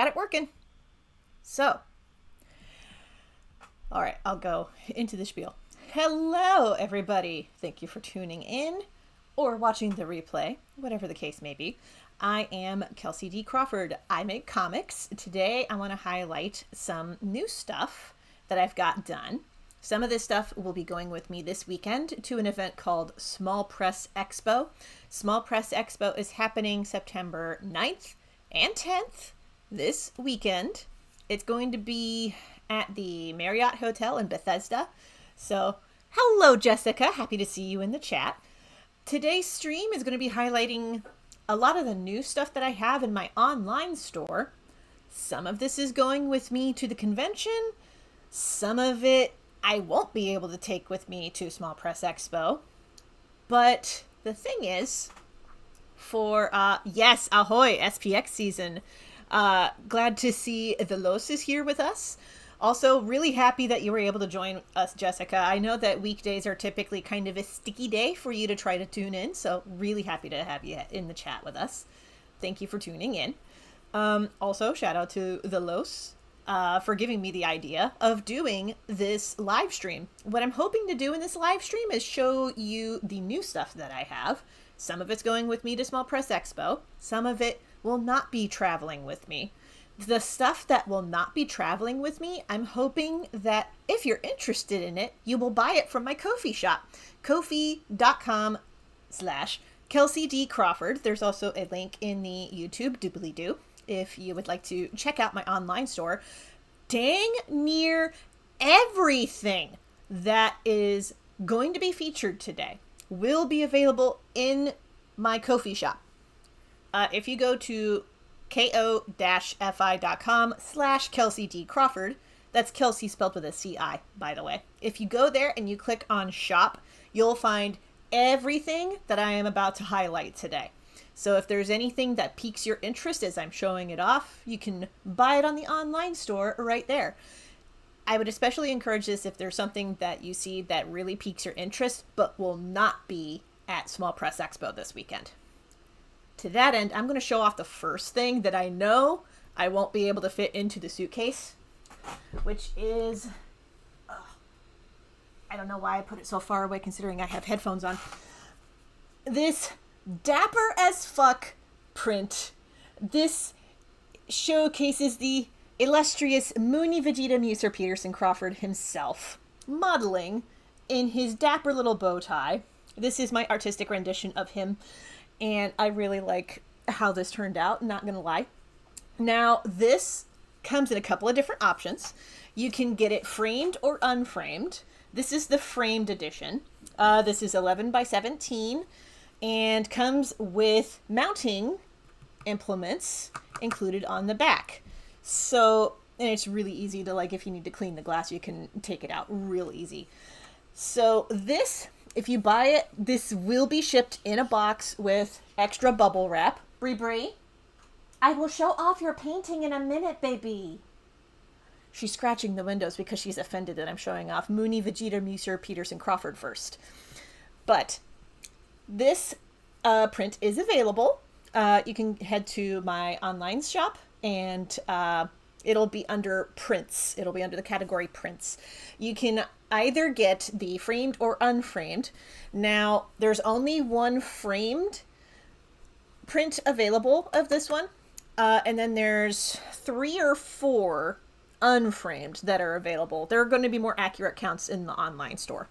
got it working. So, all right, I'll go into the spiel. Hello, everybody. Thank you for tuning in or watching the replay, whatever the case may be. I am Kelsey D. Crawford. I make comics. Today, I want to highlight some new stuff that I've got done. Some of this stuff will be going with me this weekend to an event called Small Press Expo. Small Press Expo is happening September 9th and 10th this weekend. It's going to be at the Marriott Hotel in Bethesda. So, hello, Jessica. Happy to see you in the chat. Today's stream is going to be highlighting a lot of the new stuff that I have in my online store. Some of this is going with me to the convention. Some of it I won't be able to take with me to Small Press Expo. But the thing is, for, yes, ahoy, SPX season. Glad to see the Los is here with us. Also, really happy that you were able to join us, Jessica. I know that weekdays are typically kind of a sticky day for you to try to tune in, so really happy to have you in the chat with us. Thank you for tuning in. Also, shout out to the Los for giving me the idea of doing this live stream. What I'm hoping to do in this live stream is show you the new stuff that I have. Some of it's going with me to Small Press Expo. Some of it will not be traveling with me. The stuff that will not be traveling with me, I'm hoping that if you're interested in it, you will buy it from my Ko-fi shop. Ko-fi.com/Kelsey D. Crawford. There's also a link in the YouTube doobly-doo if you would like to check out my online store. Dang near everything that is going to be featured today will be available in my Ko-fi shop. If you go to ko-fi.com/Kelsey D. Crawford, that's Kelsey spelled with a C-I, by the way. If you go there and you click on shop, you'll find everything that I am about to highlight today. So if there's anything that piques your interest as I'm showing it off, you can buy it on the online store right there. I would especially encourage this if there's something that you see that really piques your interest, but will not be at Small Press Expo this weekend. To that end, I'm going to show off the first thing that I know I won't be able to fit into the suitcase, which is, I don't know why I put it so far away considering I have headphones on. This dapper as fuck print. This showcases the illustrious Mooney Vegeta Muser Peterson Crawford himself, modeling in his dapper little bow tie. This is my artistic rendition of him. And I really like how this turned out, not gonna lie. Now, this comes in a couple of different options. You can get it framed or unframed. This is the framed edition. This is 11 by 17 and comes with mounting implements included on the back. So, and it's really easy to, like, if you need to clean the glass, you can take it out real easy. So this, if you buy it, this will be shipped in a box with extra bubble wrap. Bree, I will show off your painting in a minute, baby. She's scratching the windows because she's offended that I'm showing off Mooney Vegeta Muser Peterson Crawford first. But this print is available. You can head to my online shop and it'll be under prints. It'll be under the category prints. You can either get the framed or unframed. Now, there's only one framed print available of this one. And then there's 3 or 4 unframed that are available. There are going to be more accurate counts in the online store.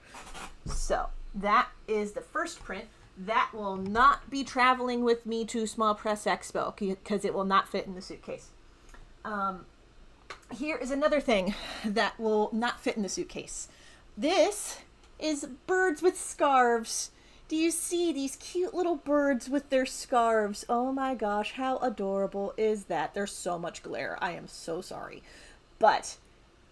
So, that is the first print. That will not be traveling with me to Small Press Expo because it will not fit in the suitcase. Here is another thing that will not fit in the suitcase. This is birds with scarves. Do you see these cute little birds with their scarves? Oh my gosh, how adorable is that? There's so much glare. I am so sorry. But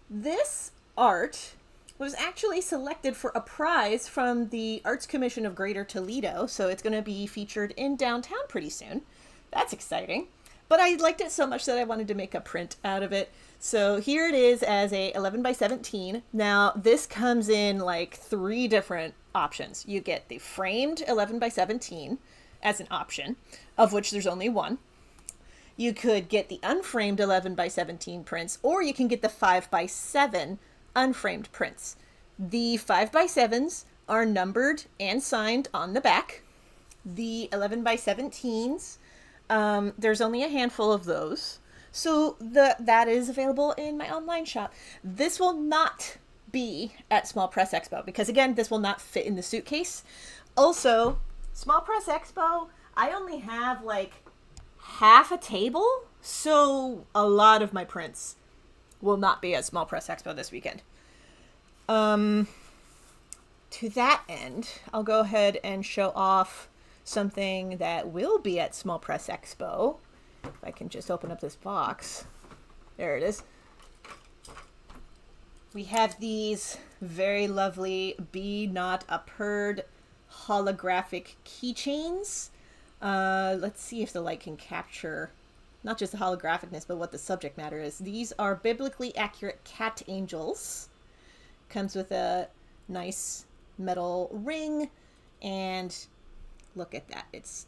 this art was actually selected for a prize from the Arts Commission of Greater Toledo, so it's going to be featured in downtown pretty soon. That's exciting. But I liked it so much that I wanted to make a print out of it. So here it is as a 11 by 17. Now this comes in like 3 different options. You get the framed 11 by 17 as an option, of which there's only one. You could get the unframed 11 by 17 prints, or you can get the 5 by 7 unframed prints. The 5 by 7s are numbered and signed on the back. The 11 by 17s, there's only a handful of those. So that is available in my online shop. This will not be at Small Press Expo because, again, this will not fit in the suitcase. Also, Small Press Expo, I only have like half a table, so a lot of my prints will not be at Small Press Expo this weekend. To that end, I'll go ahead and show off something that will be at Small Press Expo. If I can just open up this box. There it is. We have these very lovely Be Not a Purd holographic keychains. Let's see if the light can capture not just the holographicness, but what the subject matter is. These are biblically accurate cat angels. Comes with a nice metal ring, and look at that. It's,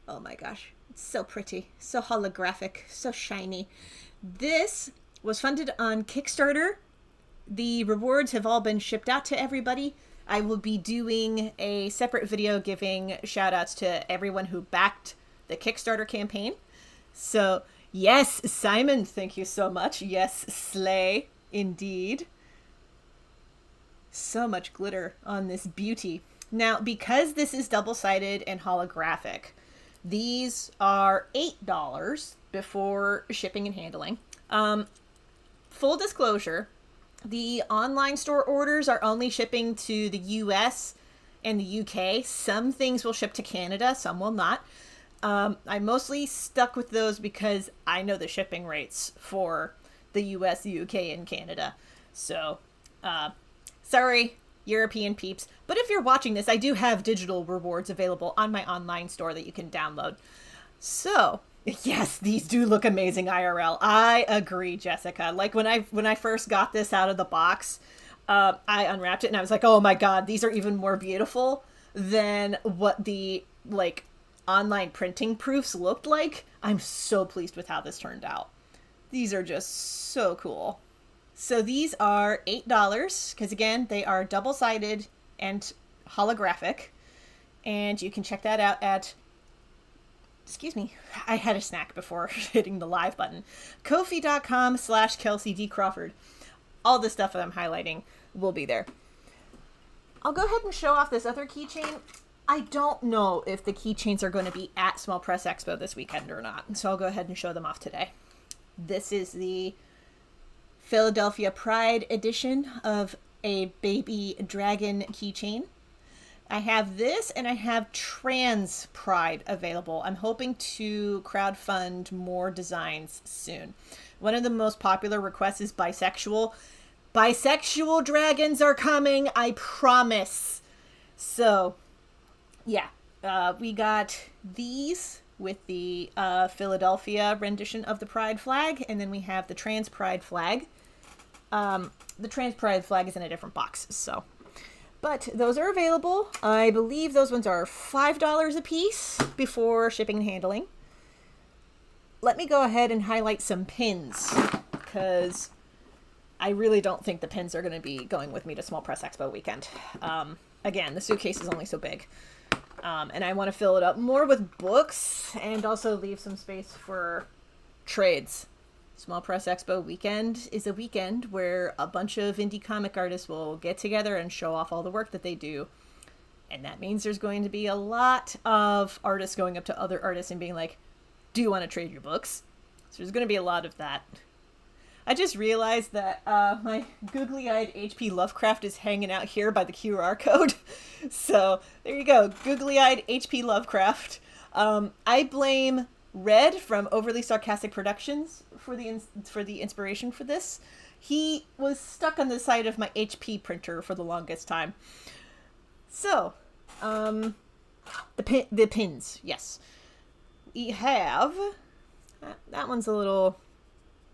oh my gosh, it's so pretty, so holographic, so shiny. This was funded on Kickstarter. The rewards have all been shipped out to everybody. I will be doing a separate video giving shout outs to everyone who backed the Kickstarter campaign. So yes, Simon, thank you so much. Yes, slay, indeed. So much glitter on this beauty. Now, because this is double-sided and holographic, these are $8 before shipping and handling. Full disclosure, the online store orders are only shipping to the US and the UK. Some things will ship to Canada, some will not. I mostly stuck with those because I know the shipping rates for the US, the UK, and Canada. So, sorry, European peeps. But if you're watching this, I do have digital rewards available on my online store that you can download. So, yes, these do look amazing IRL. I agree, Jessica. Like when I first got this out of the box, I unwrapped it and I was like, oh my god, these are even more beautiful than what the like online printing proofs looked like. I'm so pleased with how this turned out. These are just so cool. So these are $8 because, again, they are double-sided and holographic. And you can check that out at, excuse me, I had a snack before hitting the live button, Ko-fi.com/Kelsey D. Crawford. All the stuff that I'm highlighting will be there. I'll go ahead and show off this other keychain. I don't know if the keychains are going to be at Small Press Expo this weekend or not, so I'll go ahead and show them off today. This is the Philadelphia Pride edition of a baby dragon keychain. I have this and I have Trans Pride available. I'm hoping to crowdfund more designs soon. One of the most popular requests is bisexual. Bisexual dragons are coming, I promise. So, yeah, we got these with the Philadelphia rendition of the Pride flag, and then we have the Trans Pride flag. The Trans Pride flag is in a different box, so. But those are available. I believe those ones are $5 a piece before shipping and handling. Let me go ahead and highlight some pins, because I really don't think the pins are going to be going with me to Small Press Expo weekend. Again, the suitcase is only so big. And I want to fill it up more with books and also leave some space for trades. Small Press Expo weekend is a weekend where a bunch of indie comic artists will get together and show off all the work that they do. And that means there's going to be a lot of artists going up to other artists and being like, do you want to trade your books? So there's going to be a lot of that. I just realized that my googly-eyed H.P. Lovecraft is hanging out here by the QR code. So there you go, googly-eyed H.P. Lovecraft. I blame Red from Overly Sarcastic Productions for the inspiration for this. He was stuck on the side of my HP printer for the longest time. So, the pins, yes. We have, that one's a little,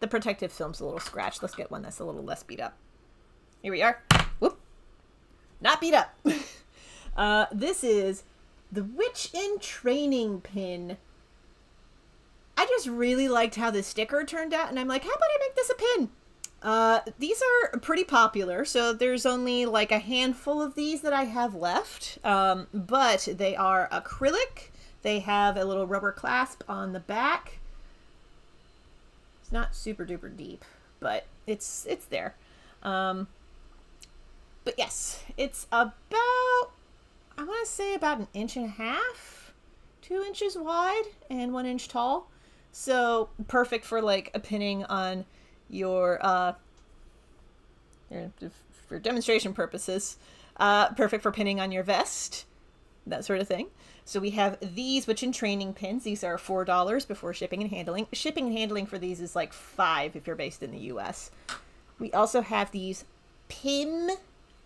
the protective film's a little scratched. Let's get one that's a little less beat up. Here we are. Whoop. Not beat up. This is the Witch in Training pin. I just really liked how the sticker turned out, and I'm like, how about I make this a pin? These are pretty popular, so there's only like a handful of these that I have left, but they are acrylic. They have a little rubber clasp on the back. It's not super duper deep, but it's there. But yes, it's about, I want to say about 1.5 inches, 2 inches wide and 1 inch tall. So perfect for like a pinning on your, for demonstration purposes, perfect for pinning on your vest, that sort of thing. So we have these witch training pins. These are $4 before shipping and handling. Shipping and handling for these is like $5 if you're based in the US. We also have these Pim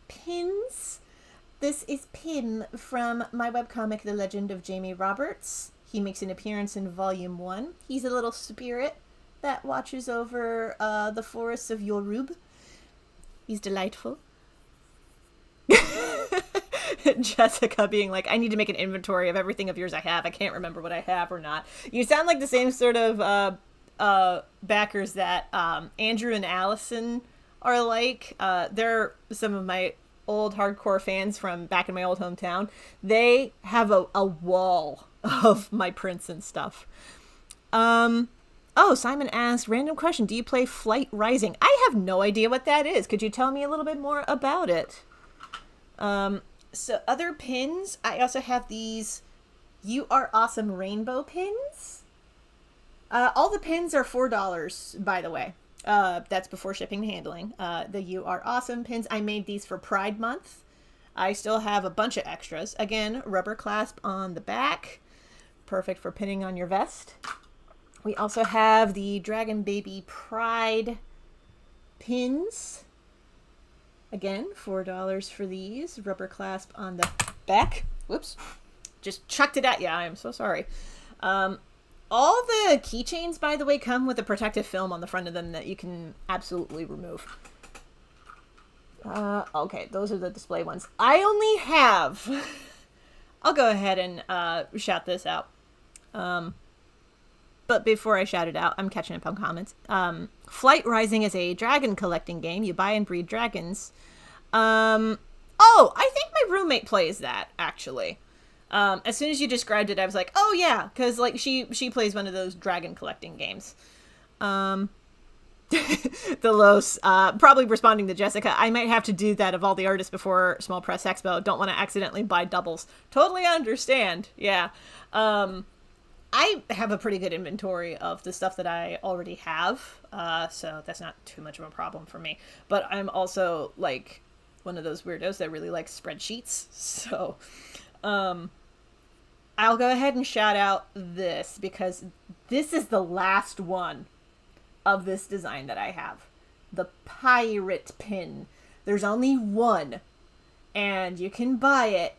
pins. This is Pim from my webcomic, The Legend of Jamie Roberts. He makes an appearance in Volume 1. He's a little spirit that watches over the forests of Yorub. He's delightful. Jessica being like, I need to make an inventory of everything of yours I have. I can't remember what I have or not. You sound like the same sort of backers that Andrew and Allison are like. They're some of my old hardcore fans from back in my old hometown. They have a wall of my prints and stuff. Oh, Simon asked, random question, do you play Flight Rising? I have no idea what that is. Could you tell me a little bit more about it? So other pins, I also have these You Are Awesome rainbow pins. All the pins are $4, by the way. That's before shipping and handling. The You Are Awesome pins, I made these for Pride Month. I still have a bunch of extras. Again, rubber clasp on the back. Perfect for pinning on your vest. We also have the Dragon Baby Pride pins. Again, $4 for these. Rubber clasp on the back. Whoops. Just chucked it at you. I am so sorry. All the keychains, by the way, come with a protective film on the front of them that you can absolutely remove. Okay, those are the display ones. I only have... I'll go ahead and shout this out. But before I shout it out, I'm catching up on comments. Flight Rising is a dragon collecting game. You buy and breed dragons. Oh, I think my roommate plays that, actually. As soon as you described it, I was like, oh yeah, because like she plays one of those dragon collecting games. The Los, probably responding to Jessica, I might have to do that of all the artists before Small Press Expo. Don't want to accidentally buy doubles. Totally understand. Yeah. I have a pretty good inventory of the stuff that I already have, so that's not too much of a problem for me. But I'm also, like, one of those weirdos that really likes spreadsheets, so I'll go ahead and shout out this, because this is the last one of this design that I have. The pirate pin. There's only one, and you can buy it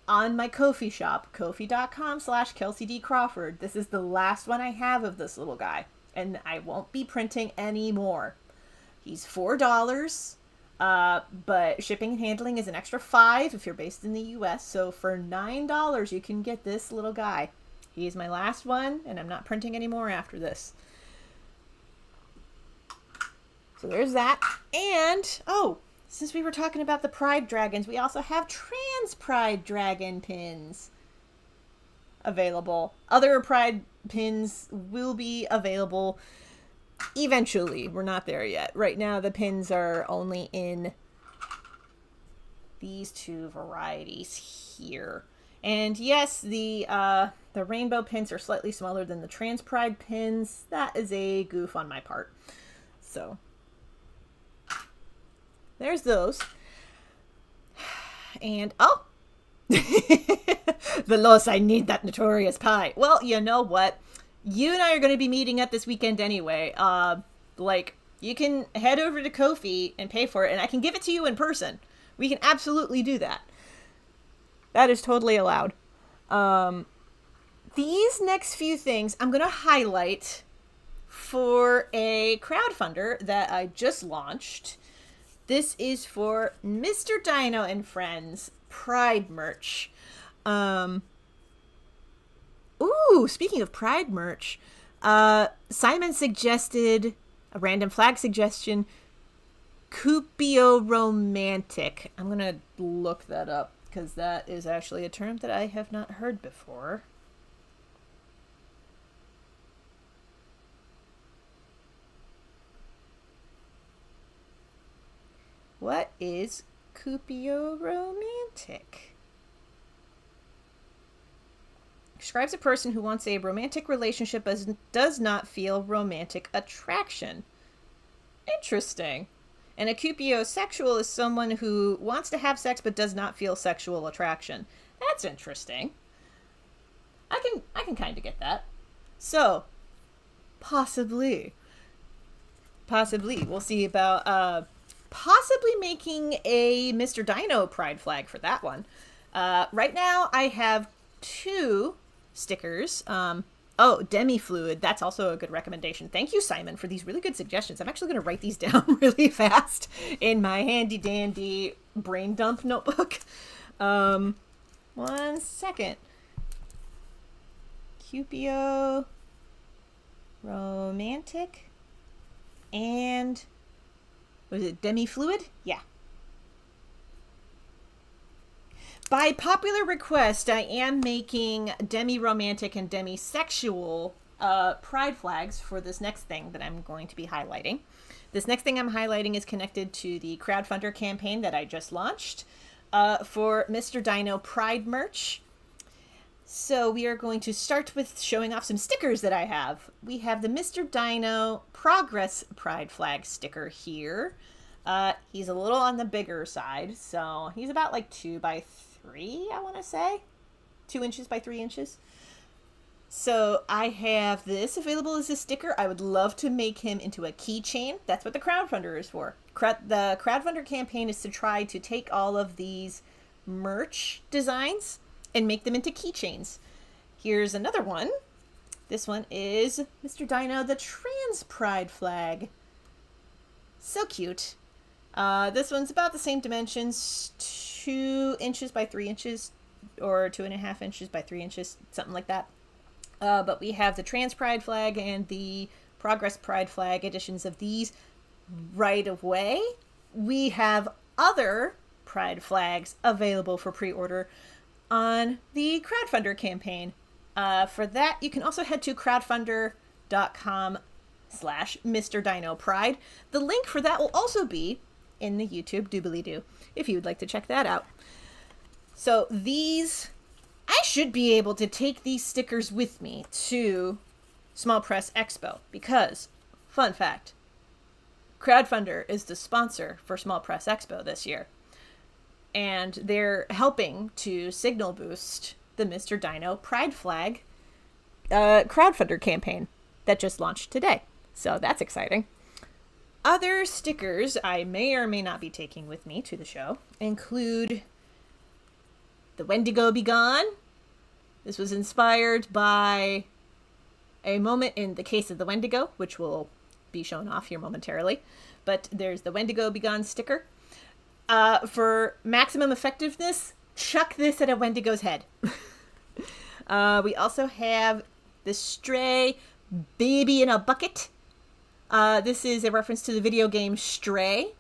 on my Ko-fi shop, kofi.com/KelseyDCrawford. This is the last one I have of this little guy, and I won't be printing any more. He's $4, but shipping and handling is an extra $5 if you're based in the US, so for $9 you can get this little guy. He's my last one, and I'm not printing any more after this. So there's that, and, oh, since we were talking about the Pride Dragons, we also have Trans Pride Dragon pins available. Other Pride pins will be available eventually. We're not there yet. Right now, the pins are only in these two varieties here. And yes, the rainbow pins are slightly smaller than the Trans Pride pins. That is a goof on my part. So there's those. And, oh! Velos, I need that notorious pie. Well, you know what? You and I are going to be meeting up this weekend anyway. Like, you can head over to Ko-fi and pay for it, and I can give it to you in person. We can absolutely do that. That is totally allowed. These next few things I'm going to highlight for a crowdfunder that I just launched. This is for Mr. Dino and Friends Pride merch. Ooh, speaking of Pride merch, Simon suggested a random flag suggestion, Cupio romantic. I'm going to look that up because that is actually a term that I have not heard before. What is Cupio romantic? Describes a person who wants a romantic relationship but does not feel romantic attraction. Interesting. And a cupiosexual is someone who wants to have sex but does not feel sexual attraction. That's interesting. I can kind of get that. So, possibly we'll see about possibly making a Mr. Dino pride flag for that one. Right now I have 2 stickers. Demi-fluid. That's also a good recommendation. Thank you, Simon, for these really good suggestions. I'm actually going to write these down really fast in my handy-dandy brain dump notebook. 1 second. Cupio romantic and was it demi-fluid? Yeah. By popular request, I am making demi-romantic and demi-sexual pride flags for this next thing that I'm going to be highlighting. This next thing I'm highlighting is connected to the Crowdfundr campaign that I just launched for Mr. Dino Pride merch. So we are going to start with showing off some stickers that I have. We have the Mr. Dino Progress Pride flag sticker here. He's a little on the bigger side, so he's about like 2 by 3, I want to say. 2 inches by 3 inches. So I have this available as a sticker. I would love to make him into a keychain. That's what the Crowdfundr is for. The Crowdfundr campaign is to try to take all of these merch designs and make them into keychains. Here's another one. This one is Mr. Dino, the Trans Pride flag. So cute. This one's about the same dimensions, 2 inches by 3 inches, or 2.5 inches by 3 inches, something like that. But we have the Trans Pride flag and the Progress Pride flag editions of these right away. We have other Pride flags available for pre-order on the Crowdfundr campaign. For that, you can also head to crowdfundr.com/Mr. Dino Pride. The link for that will also be in the YouTube doobly-doo if you would like to check that out. So these, I should be able to take these stickers with me to Small Press Expo because, fun fact, Crowdfundr is the sponsor for Small Press Expo this year. And they're helping to signal boost the Mr. Dino Pride Flag Crowdfundr campaign that just launched today. So that's exciting. Other stickers I may or may not be taking with me to the show include the Wendigo Be Gone. This was inspired by a moment in the case of the Wendigo, which will be shown off here momentarily. But there's the Wendigo Be Gone sticker. For maximum effectiveness, chuck this at a Wendigo's head. We also have the Stray Baby in a Bucket. This is a reference to the video game Stray,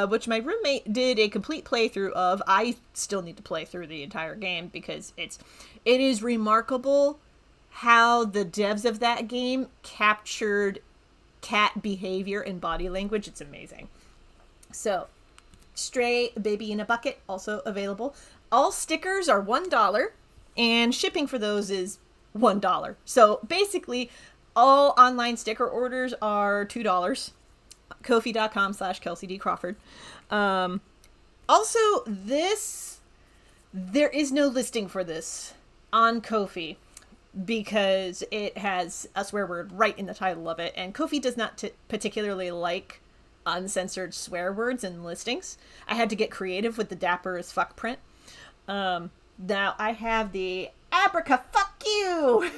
which my roommate did a complete playthrough of. I still need to play through the entire game because it is remarkable how the devs of that game captured cat behavior and body language. It's amazing. So, Stray Baby in a Bucket, also available. All stickers are $1, and shipping for those is $1. So basically, all online sticker orders are $2. Ko-fi.com/KelseyDCrawford. Also, there is no listing for this on Ko-fi because it has a swear word right in the title of it, and Ko-fi does not particularly like uncensored swear words in listings. I had to get creative with the dapper as fuck print. Now I have the Abraca Fuck You.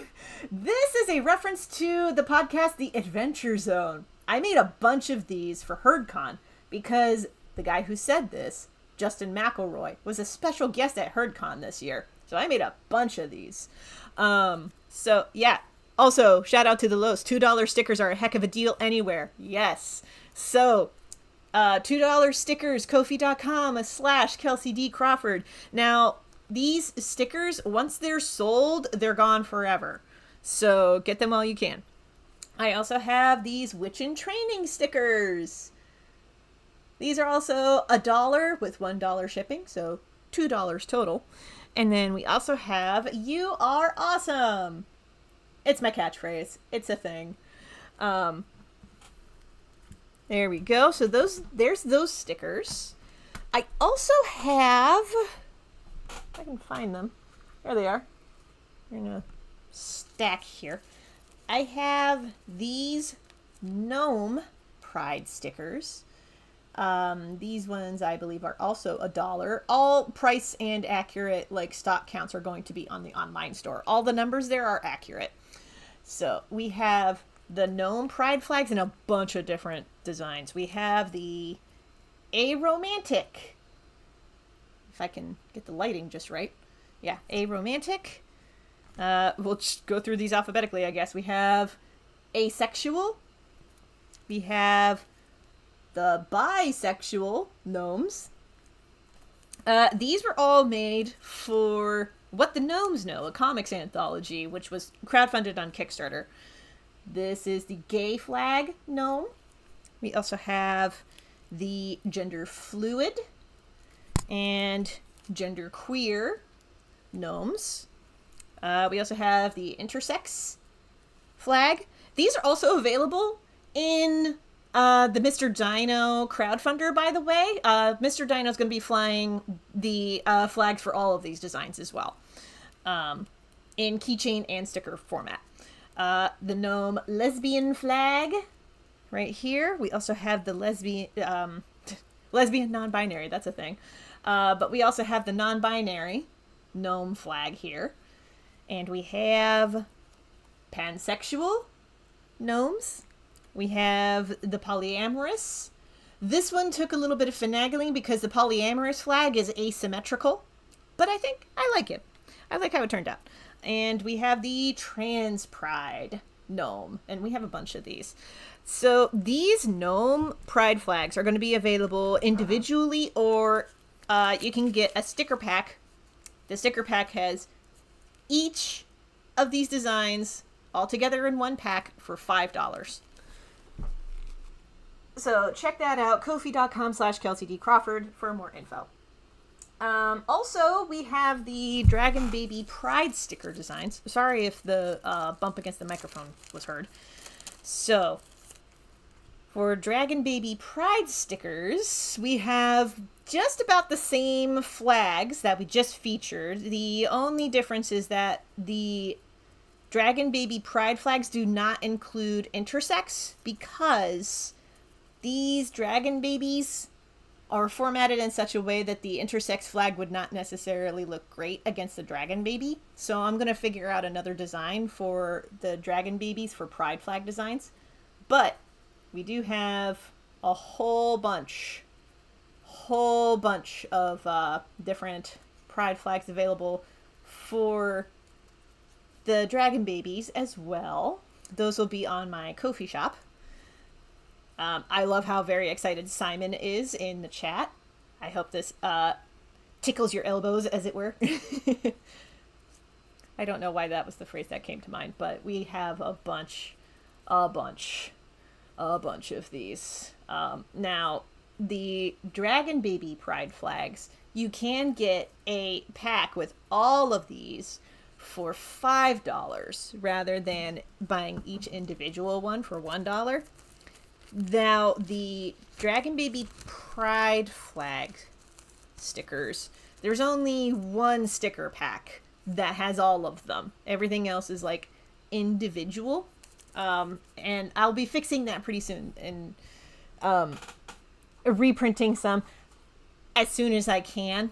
This is a reference to the podcast The Adventure Zone. I made a bunch of these for HerdCon because the guy who said this, Justin McElroy, was a special guest at HerdCon this year. So I made a bunch of these. So yeah, Also, shout out to the Los. $2 stickers are a heck of a deal anywhere. Yes. So, $2 stickers, Ko-fi.com/Kelsey D. Crawford. Now, these stickers, once they're sold, they're gone forever. So, get them while you can. I also have these Witch in Training stickers. These are also $1 with $1 shipping, so $2 total. And then we also have You Are Awesome. It's my catchphrase. It's a thing. There we go. So there's those stickers. I also have, if I can find them. There they are. They're in a stack here. I have these Gnome Pride stickers. These ones I believe are also $1. All price and accurate like stock counts are going to be on the online store. All the numbers there are accurate. So we have the Gnome Pride flags in a bunch of different designs. We have the Aromantic. If I can get the lighting just right. Yeah, Aromantic. We'll just go through these alphabetically, I guess. We have Asexual. We have the Bisexual Gnomes. These were all made for What the Gnomes Know, a comics anthology, which was crowdfunded on Kickstarter. This is the Gay Flag Gnome. We also have the Gender Fluid and Genderqueer Gnomes. We also have the Intersex flag. These are also available in the Mr. Dino crowdfunder, by the way. Mr. Dino is going to be flying the flags for all of these designs as well, in keychain and sticker format. The Gnome Lesbian flag right here. We also have the lesbian non-binary. That's a thing. But we also have the non-binary gnome flag here. And we have pansexual gnomes. We have the polyamorous. This one took a little bit of finagling because the polyamorous flag is asymmetrical. But I think I like it. I like how it turned out. And we have the trans pride gnome. And we have a bunch of these. So these gnome pride flags are going to be available individually, or you can get a sticker pack. The sticker pack has each of these designs all together in one pack for $5. So check that out, Ko-fi.com/Kelsey D. Crawford for more info. Also, we have the Dragon Baby Pride sticker designs. Sorry if the bump against the microphone was heard. So, for Dragon Baby Pride stickers, we have just about the same flags that we just featured. The only difference is that the Dragon Baby Pride flags do not include intersex, because these dragon babies are formatted in such a way that the intersex flag would not necessarily look great against the dragon baby. So I'm going to figure out another design for the dragon babies for pride flag designs. But we do have a whole bunch of different pride flags available for the dragon babies as well. Those will be on my Ko-fi shop. I love how very excited Simon is in the chat. I hope this tickles your elbows, as it were. I don't know why that was the phrase that came to mind, but we have a bunch of these. Now, the Dragon Baby Pride flags, you can get a pack with all of these for $5 rather than buying each individual one for $1. Now, the Dragon Baby Pride flag stickers, there's only one sticker pack that has all of them. Everything else is like individual. And I'll be fixing that pretty soon and reprinting some as soon as I can.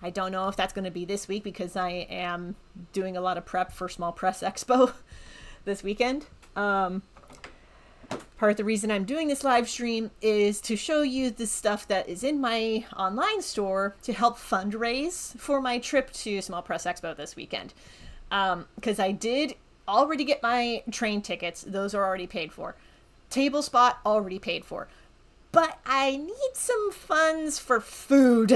I don't know if that's going to be this week because I am doing a lot of prep for Small Press Expo this weekend. Part of the reason I'm doing this live stream is to show you the stuff that is in my online store to help fundraise for my trip to Small Press Expo this weekend. Because I did already get my train tickets. Those are already paid for. Table spot already paid for. But I need some funds for food.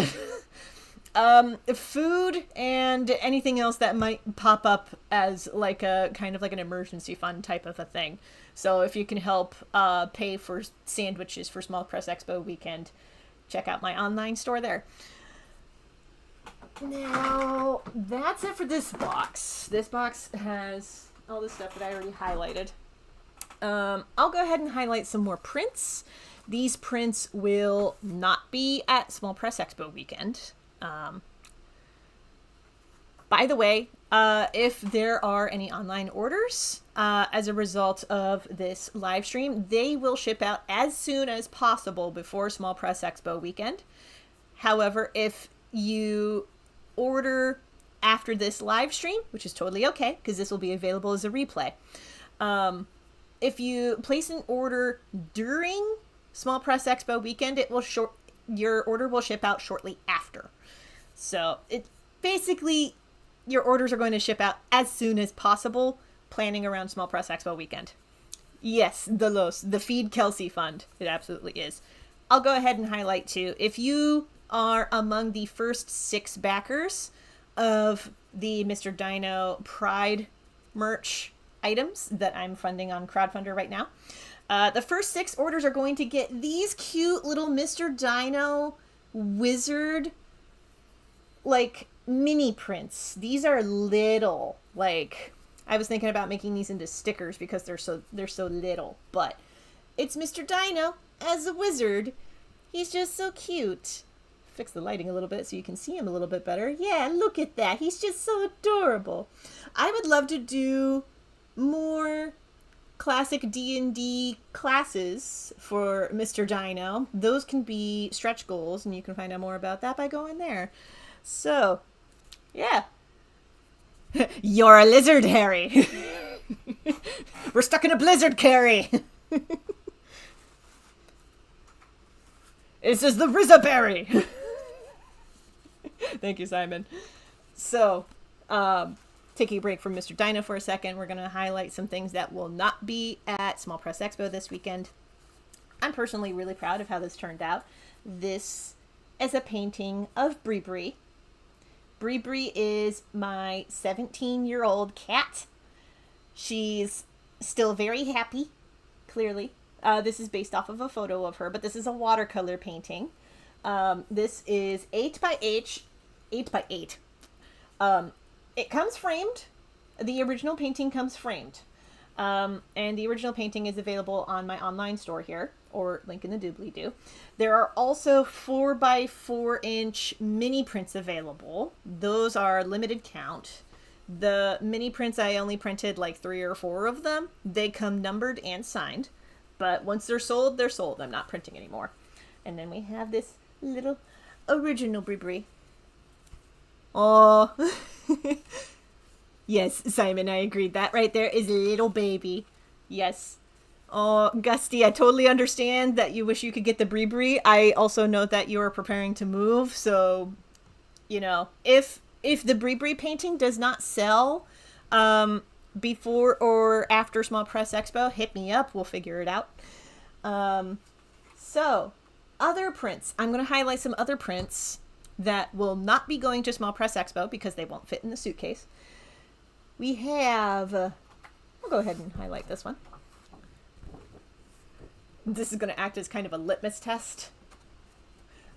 Food and anything else that might pop up as like a kind of like an emergency fund type of a thing. So if you can help pay for sandwiches for Small Press Expo weekend, check out my online store there. Now, that's it for this box. This box has all the stuff that I already highlighted. I'll go ahead and highlight some more prints. These prints will not be at Small Press Expo weekend. By the way, if there are any online orders as a result of this live stream, they will ship out as soon as possible before Small Press Expo weekend. However, if you order after this live stream, which is totally okay because this will be available as a replay, if you place an order during Small Press Expo weekend, your order will ship out shortly after. So it basically, your orders are going to ship out as soon as possible, planning around Small Press Expo weekend. Yes, the Feed Kelsey Fund. It absolutely is. I'll go ahead and highlight too. If you are among the first 6 backers of the Mr. Dino Pride merch items that I'm funding on Crowdfundr right now, the first 6 orders are going to get these cute little Mr. Dino wizard like mini prints. These are little, like, I was thinking about making these into stickers because they're so little, but it's Mr. Dino as a wizard. He's just so cute. Fix the lighting a little bit so you can see him a little bit better. Yeah, look at that. He's just so adorable. I would love to do more classic D&D classes for Mr. Dino. Those can be stretch goals, and you can find out more about that by going there. So, yeah. You're a lizard, Harry. We're stuck in a blizzard, Carrie. This is the Rizzaberry. Thank you, Simon. So, taking a break from Mr. Dino for a second, we're going to highlight some things that will not be at Small Press Expo this weekend. I'm personally really proud of how this turned out. This is a painting of Bree Bree. Bree Bree is my 17-year-old cat. She's still very happy, clearly. This is based off of a photo of her, but this is a watercolor painting. This is 8 by 8. It comes framed. The original painting comes framed. And the original painting is available on my online store here, or link in the doobly-doo. There are also 4 by 4 inch mini prints available. Those are limited count. The mini prints, I only printed like 3 or 4 of them. They come numbered and signed. But once they're sold, they're sold. I'm not printing anymore. And then we have this little original Bree Bree. Oh, yes, Simon, I agreed. That right there is little baby. Yes. Oh, Gusty, I totally understand that you wish you could get the Bree Bree. I also note that you are preparing to move, so, you know, if the Bree Bree painting does not sell before or after Small Press Expo, hit me up. We'll figure it out. So, other prints. I'm going to highlight some other prints that will not be going to Small Press Expo because they won't fit in the suitcase. We have, I'll go ahead and highlight this one. This is going to act as kind of a litmus test.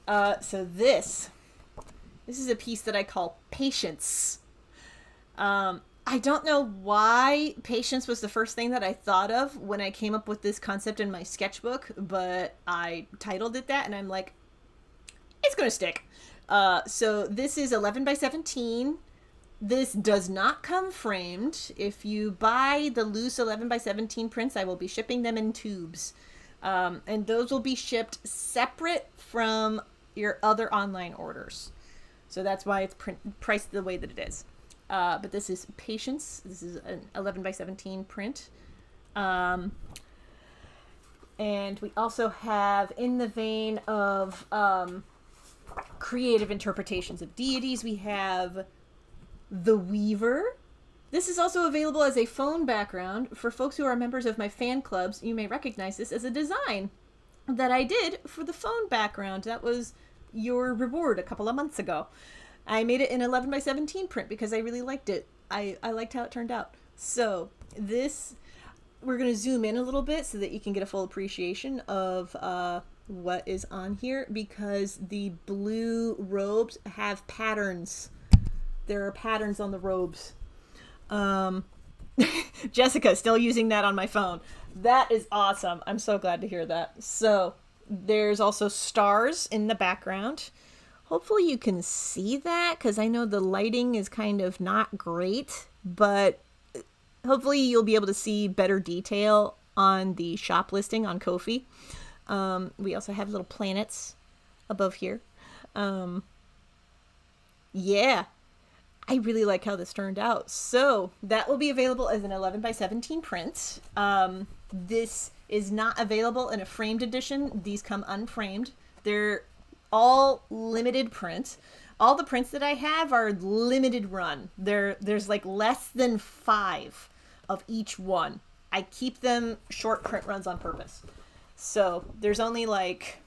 So this is a piece that I call Patience. I don't know why patience was the first thing that I thought of when I came up with this concept in my sketchbook, but I titled it that, and I'm like, it's going to stick. So this is 11 by 17. This does not come framed. If you buy the loose 11 by 17 prints, I will be shipping them in tubes. And those will be shipped separate from your other online orders. So that's why it's priced the way that it is. But this is Patience. This is an 11 by 17 print. And we also have, in the vein of creative interpretations of deities, we have the Weaver. This is also available as a phone background. For folks who are members of my fan clubs, you may recognize this as a design that I did for the phone background. That was your reward a couple of months ago. I made it in 11 by 17 print because I really liked it. I liked how it turned out. So this, we're going to zoom in a little bit so that you can get a full appreciation of what is on here, because the blue robes have patterns. There are patterns on the robes. Jessica still using that on my phone. That is awesome. I'm so glad to hear that. So there's also stars in the background. Hopefully you can see that, because I know the lighting is kind of not great, but hopefully you'll be able to see better detail on the shop listing on Ko-fi. We also have little planets above here. Yeah, I really like how this turned out. So that will be available as an 11 by 17 print. This is not available in a framed edition. These come unframed. They're all limited print. All the prints that I have are limited run. There's like less than 5 of each one. I keep them short print runs on purpose. So there's only like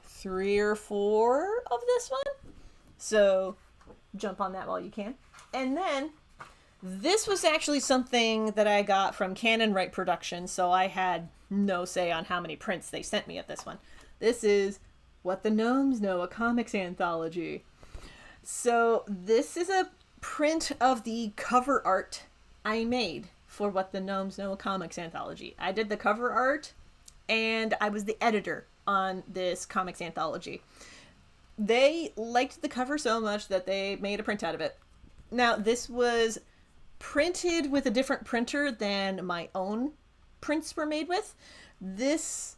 3 or 4 of this one. So jump on that while you can. And then this was actually something that I got from Canon Right Productions, so I had no say on how many prints they sent me at this one. This is What the Gnomes Know, a comics anthology. So this is a print of the cover art I made for What the Gnomes Know, a comics anthology. I did the cover art, and I was the editor on this comics anthology. They liked the cover so much that they made a print out of it. Now, this was printed with a different printer than my own prints were made with. It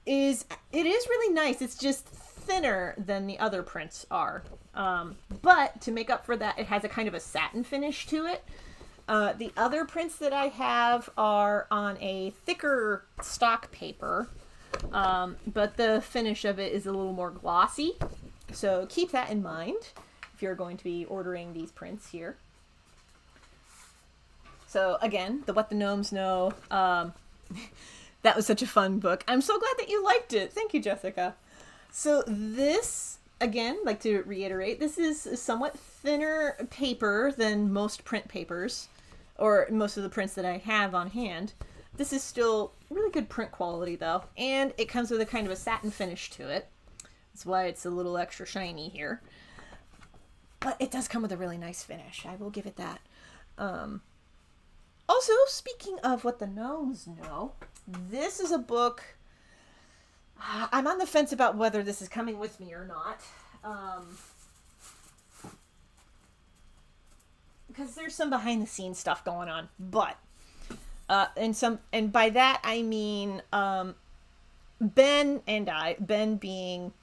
is really nice. It's just thinner than the other prints are. But to make up for that, it has a kind of a satin finish to it. The other prints that I have are on a thicker stock paper, but the finish of it is a little more glossy. So keep that in mind if you're going to be ordering these prints here. So again, the What the Gnomes Know, that was such a fun book. I'm so glad that you liked it. Thank you, Jessica. So this, again, like to reiterate, this is a somewhat thinner paper than most print papers, or most of the prints that I have on hand. This is still really good print quality though, and it comes with a kind of a satin finish to it. That's why it's a little extra shiny here. But it does come with a really nice finish. I will give it that. Also, speaking of What the Gnomes Know, this is a book. I'm on the fence about whether this is coming with me or not. Because there's some behind the scenes stuff going on. But, and by that I mean, Ben and I, Ben being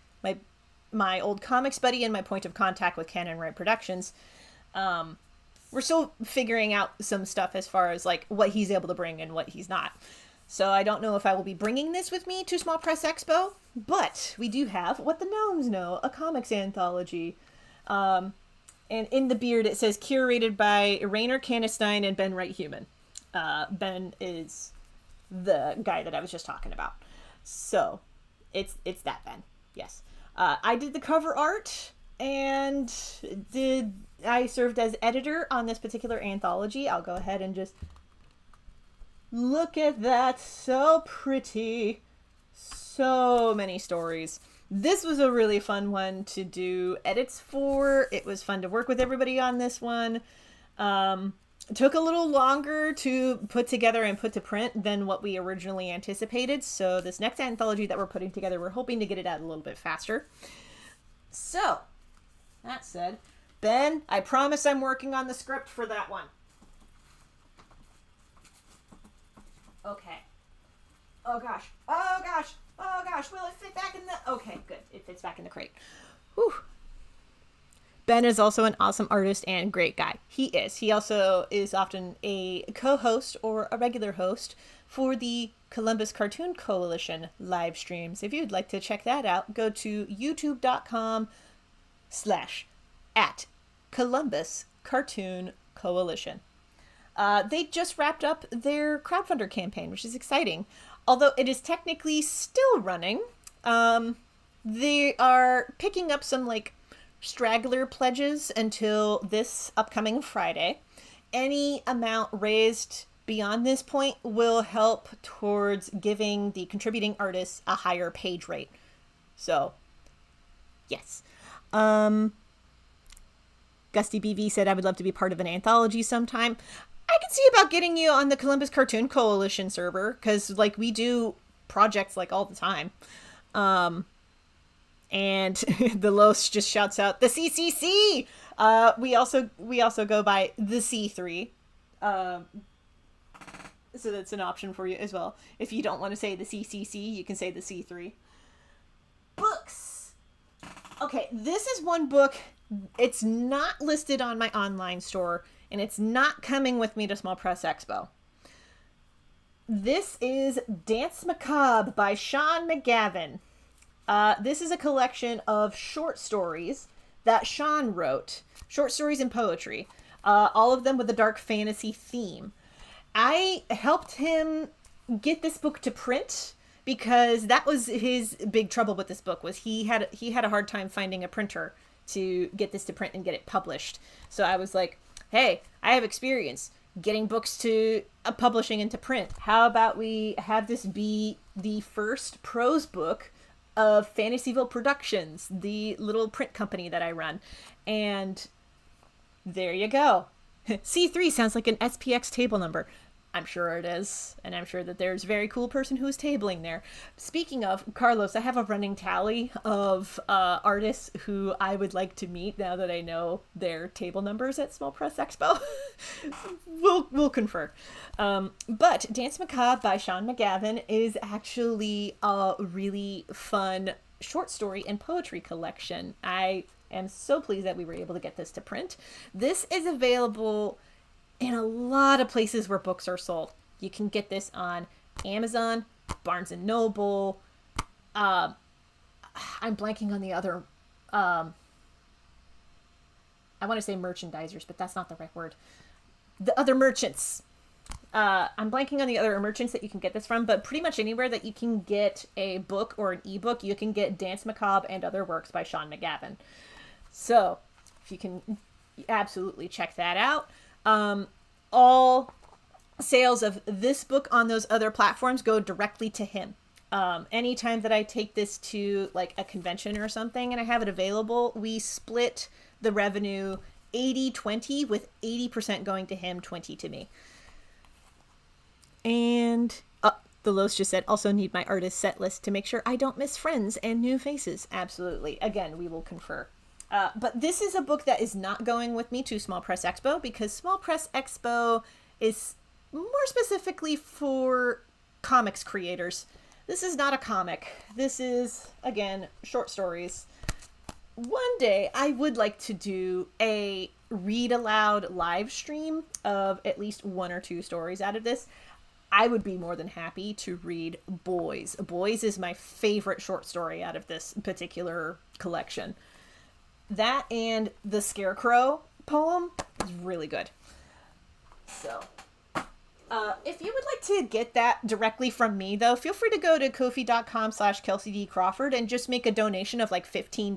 my old comics buddy and my point of contact with Canon Right Productions, we're still figuring out some stuff as far as like what he's able to bring and what he's not. So I don't know if I will be bringing this with me to Small Press Expo, but we do have What the Gnomes Know, a comics anthology. And in the beard it says curated by Rainer Canestein and Ben Wright Human. Ben is the guy that I was just talking about. So it's that Ben. Yes. I did the cover art, and I served as editor on this particular anthology. I'll go ahead and just look at that. So pretty. So many stories. This was a really fun one to do edits for. It was fun to work with everybody on this one. It took a little longer to put together and put to print than what we originally anticipated. So this next anthology that we're putting together, we're hoping to get it out a little bit faster. So, that said, Ben, I promise I'm working on the script for that one. Okay. Oh gosh. Oh gosh. Oh gosh. Will it fit back in the... Okay, good. It fits back in the crate. Whew. Ben is also an awesome artist and great guy. He is. He also is often a co-host or a regular host for the Columbus Cartoon Coalition live streams. If you'd like to check that out, go to youtube.com/@Columbus Cartoon Coalition. They just wrapped up their crowdfunder campaign, which is exciting. Although it is technically still running, they are picking up some like straggler pledges until this upcoming Friday. Any amount raised beyond this point will help towards giving the contributing artists a higher page rate. So, yes. Gusty BV said, I would love to be part of an anthology sometime. I can see about getting you on the Columbus Cartoon Coalition server, because like we do projects like all the time. And the Los just shouts out the CCC. We also go by the C3. So that's an option for you as well. If you don't want to say the CCC, you can say the C3. Books. Okay, this is one book. It's not listed on my online store, and it's not coming with me to Small Press Expo. This is Dance Macabre by Sean McGavin. This is a collection of short stories that Sean wrote. Short stories and poetry. All of them with a dark fantasy theme. I helped him get this book to print because that was his big trouble with this book, was he had a hard time finding a printer to get this to print and get it published. So I was like, hey, I have experience getting books to publishing into print. How about we have this be the first prose book of Fantasyville Productions, the little print company that I run. And there you go. C3 sounds like an SPX table number. I'm sure it is, and I'm sure that there's a very cool person who is tabling there. Speaking of, Carlos, I have a running tally of artists who I would like to meet now that I know their table numbers at Small Press Expo. We'll confer. But Dance Macabre by Sean McGavin is actually a really fun short story and poetry collection. I am so pleased that we were able to get this to print. This is available in a lot of places where books are sold. You can get this on Amazon, Barnes & Noble. I'm blanking on the other... I want to say merchandisers, but that's not the right word. The other merchants. I'm blanking on the other merchants that you can get this from, but pretty much anywhere that you can get a book or an ebook, you can get Dance Macabre and Other Works by Sean McGavin. So, if you can absolutely check that out. All sales of this book on those other platforms go directly to him. Anytime that I take this to like a convention or something and I have it available, we split the revenue 80-20, with 80% going to him, 20 to me. And the Los just said, also need my artist set list to make sure I don't miss friends and new faces. Absolutely. Again, we will confer. But this is a book that is not going with me to Small Press Expo, because Small Press Expo is more specifically for comics creators. This is not a comic. This is, again, short stories. One day I would like to do a read aloud live stream of at least one or two stories out of this. I would be more than happy to read Boys. Boys is my favorite short story out of this particular collection. That and the Scarecrow poem is really good. So, if you would like to get that directly from me, though, feel free to go to ko-fi.com/KelseyD Crawford and just make a donation of like $15.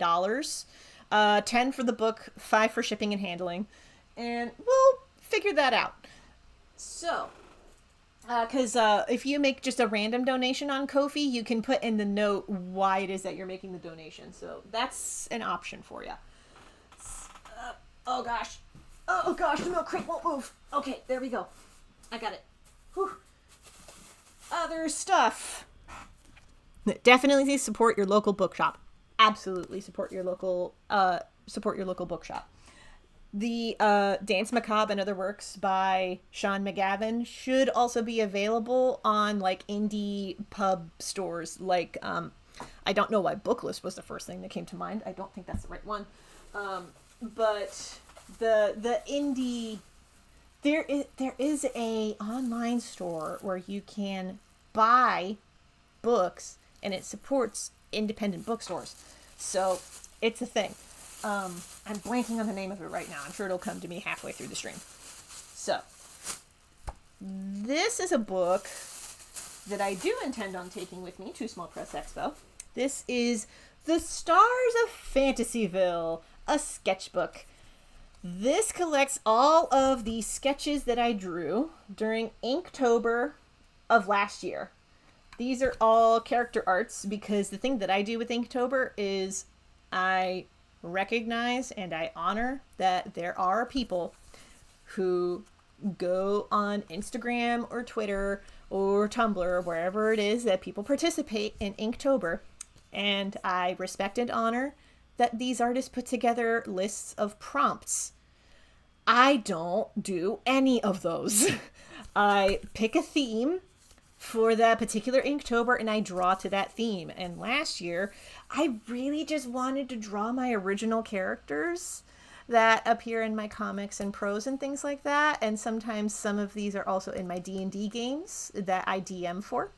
$10 for the book, $5 for shipping and handling, and we'll figure that out. So, because if you make just a random donation on Ko-fi, you can put in the note why it is that you're making the donation. So that's an option for you. Oh gosh, the milk crate won't move. Okay, there we go. I got it. Whew. Other stuff. Definitely support your local bookshop. Absolutely support your local bookshop. The Dance Macabre and Other Works by Sean McGavin should also be available on like indie pub stores. Like, I don't know why Booklist was the first thing that came to mind. I don't think that's the right one. But the indie, there is a online store where you can buy books and it supports independent bookstores. So it's a thing. I'm blanking on the name of it right now. I'm sure it'll come to me halfway through the stream. So, this is a book that I do intend on taking with me to Small Press Expo. This is The Stars of Fantasyville, a sketchbook. This collects all of the sketches that I drew during Inktober of last year. These are all character arts because the thing that I do with Inktober is I recognize and I honor that there are people who go on Instagram or Twitter or Tumblr or wherever it is that people participate in Inktober. And I respect and honor that these artists put together lists of prompts. I don't do any of those. I pick a theme for that particular Inktober and I draw to that theme. And last year, I really just wanted to draw my original characters that appear in my comics and prose and things like that. And sometimes some of these are also in my D&D games that I DM for.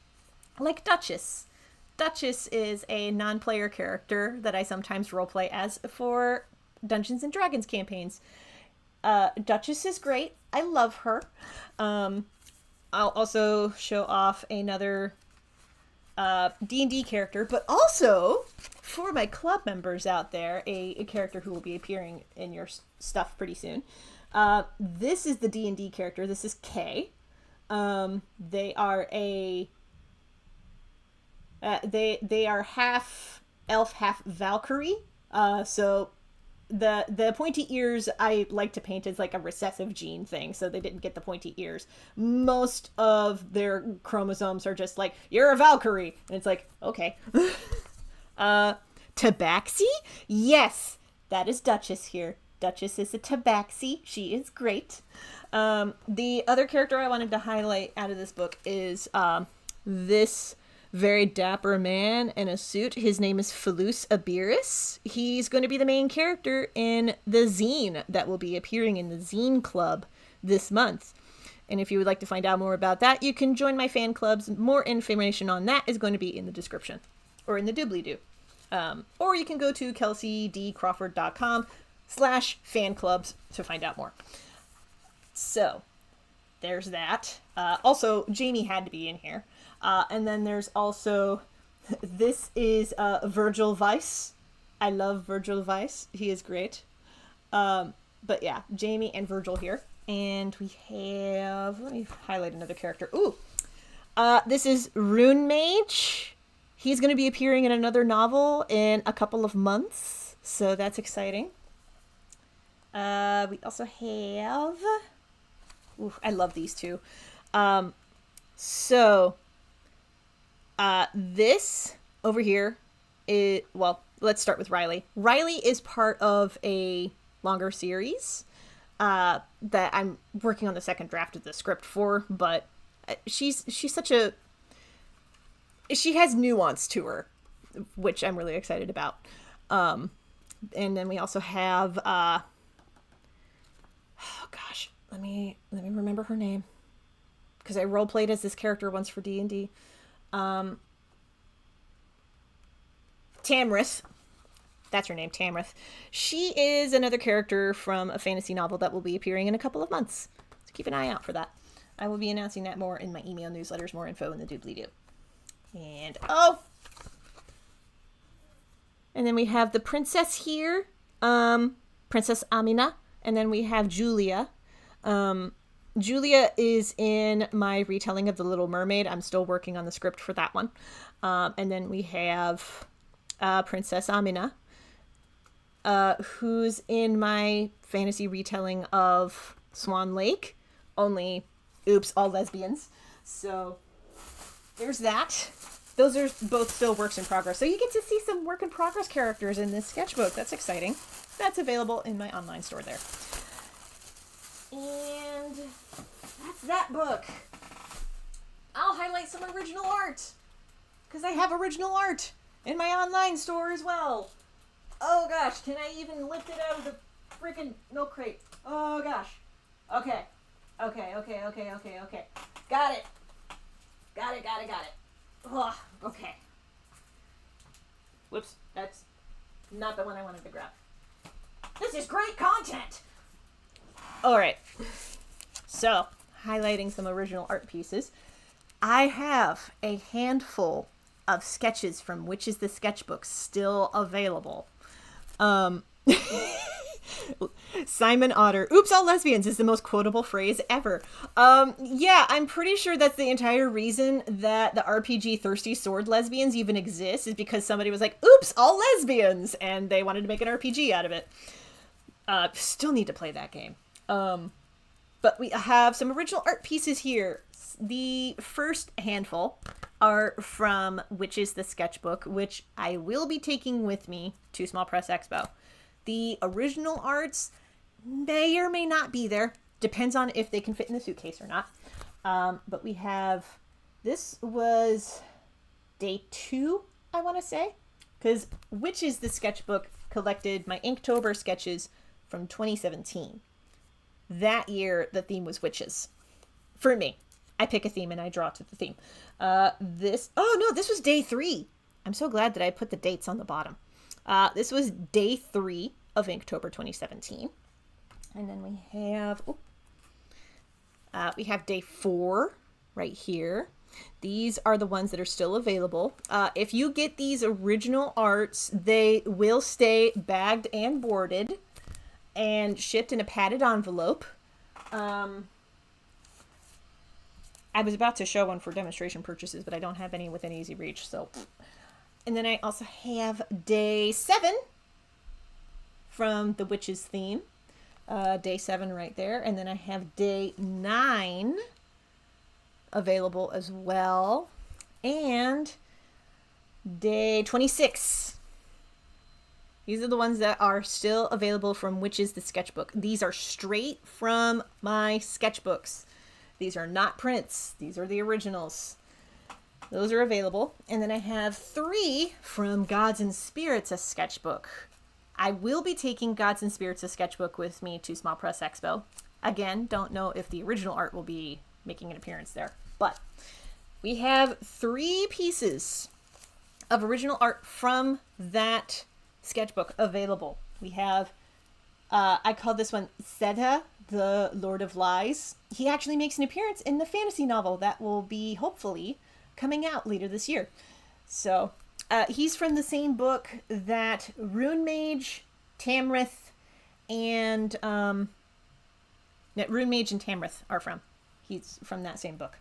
Like Duchess. Duchess is a non-player character that I sometimes roleplay as for Dungeons and Dragons campaigns. Duchess is great. I love her. I'll also show off another D&D character, but also for my club members out there, a character who will be appearing in your stuff pretty soon. This is the D&D character. This is Kay. They are they are half elf, half Valkyrie. So the pointy ears I like to paint as like a recessive gene thing, so they didn't get the pointy ears. Most of their chromosomes are just like, you're a Valkyrie, and it's like, okay. Tabaxi? Yes, that is Duchess here. Duchess is a Tabaxi. She is great. The other character I wanted to highlight out of this book is this very dapper man in a suit. His name is Philus Abiris. He's going to be the main character in the zine that will be appearing in the Zine Club this month. And if you would like to find out more about that, you can join my fan clubs. More information on that is going to be in the description or in the doobly-doo. Or you can go to kelseydcrawford.com/fan clubs to find out more. So there's that. Also, Jamie had to be in here. And then there's also, this is Virgil Weiss. I love Virgil Weiss. He is great. But yeah, Jamie and Virgil here. And we have, let me highlight another character. Ooh, this is Rune Mage. He's going to be appearing in another novel in a couple of months. So that's exciting. We also have, ooh, I love these two. This over here is, well, let's start with Riley. Riley is part of a longer series that I'm working on the second draft of the script for, but she's such a, she has nuance to her, which I'm really excited about. And then we also have, oh gosh, let me remember her name, because I roleplayed as this character once for D&D. Tamrith. That's her name, Tamrith. She is another character from a fantasy novel that will be appearing in a couple of months. So keep an eye out for that. I will be announcing that more in my email newsletters, more info in the doobly-doo. And, oh! And then we have the princess here, Princess Amina. And then we have Julia. Julia is in my retelling of The Little Mermaid. I'm still working on the script for that one. And then we have Princess Amina, who's in my fantasy retelling of Swan Lake. Only, oops, all lesbians. So there's that. Those are both still works in progress. So you get to see some work in progress characters in this sketchbook. That's exciting. That's available in my online store there. And that's that book. I'll highlight some original art, because I have original art in my online store as well. Oh gosh, can I even lift it out of the freaking milk crate? Oh gosh. Okay. Got it. Ugh, okay. Whoops, that's not the one I wanted to grab. This is great content! Alright. So, highlighting some original art pieces. I have a handful of sketches from Witches the Sketchbook still available. Simon Otter, oops, all lesbians is the most quotable phrase ever. Yeah, I'm pretty sure that's the entire reason that the RPG Thirsty Sword lesbians even exist, is because somebody was like, oops, all lesbians, and they wanted to make an RPG out of it. Still need to play that game. But we have some original art pieces here. The first handful are from Witches the Sketchbook, which I will be taking with me to Small Press Expo. The original arts may or may not be there. Depends on if they can fit in the suitcase or not. But we have, this was day 2, I want to say. Because Witches the Sketchbook collected my Inktober sketches from 2017. That year, the theme was witches. For me. I pick a theme and I draw to the theme. This was day 3. I'm so glad that I put the dates on the bottom. This was day 3 of Inktober 2017. And then we have day 4 right here. These are the ones that are still available. If you get these original arts, they will stay bagged and boarded and shipped in a padded envelope. I was about to show one for demonstration purchases, but I don't have any within easy reach, so. And then I also have day 7 from the Witches theme. Day 7 right there. And then I have day 9 available as well. And day 26. These are the ones that are still available from Witches the Sketchbook. These are straight from my sketchbooks. These are not prints. These are the originals. Those are available. And then I have 3 from Gods and Spirits, a sketchbook. I will be taking Gods and Spirits, a sketchbook with me to Small Press Expo. Again, don't know if the original art will be making an appearance there. But we have 3 pieces of original art from that sketchbook available. We have, I call this one Seta, the Lord of Lies. He actually makes an appearance in the fantasy novel that will be hopefully coming out later this year. So he's from the same book that Rune Mage, Tamrith, and Rune Mage and Tamrith are from. He's from that same book.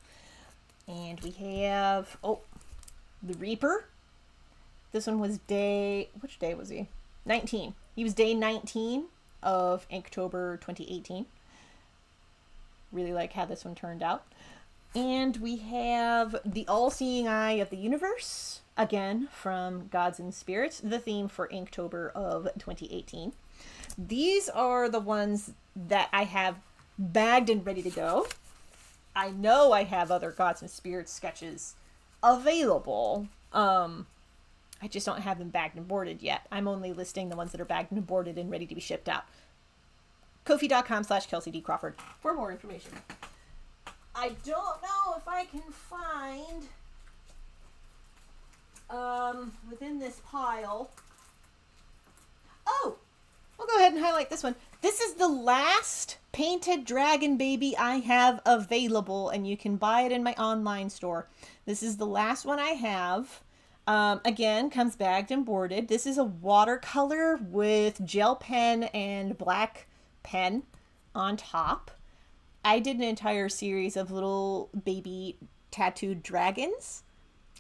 And we have the Reaper. This one was which day was he? 19. He was day 19 of Inktober 2018. Really like how this one turned out. And we have the All-Seeing Eye of the Universe, again from Gods and Spirits, the theme for Inktober of 2018. These are the ones that I have bagged and ready to go. I know I have other Gods and Spirits sketches available. I just don't have them bagged and boarded yet. I'm only listing the ones that are bagged and boarded and ready to be shipped out. Ko-fi.com/KelseyD Crawford for more information. I don't know if I can find within this pile. Oh, we'll go ahead and highlight this one. This is the last painted dragon baby I have available, and you can buy it in my online store. This is the last one I have. Again, comes bagged and boarded. This is a watercolor with gel pen and black pen on top. I did an entire series of little baby tattooed dragons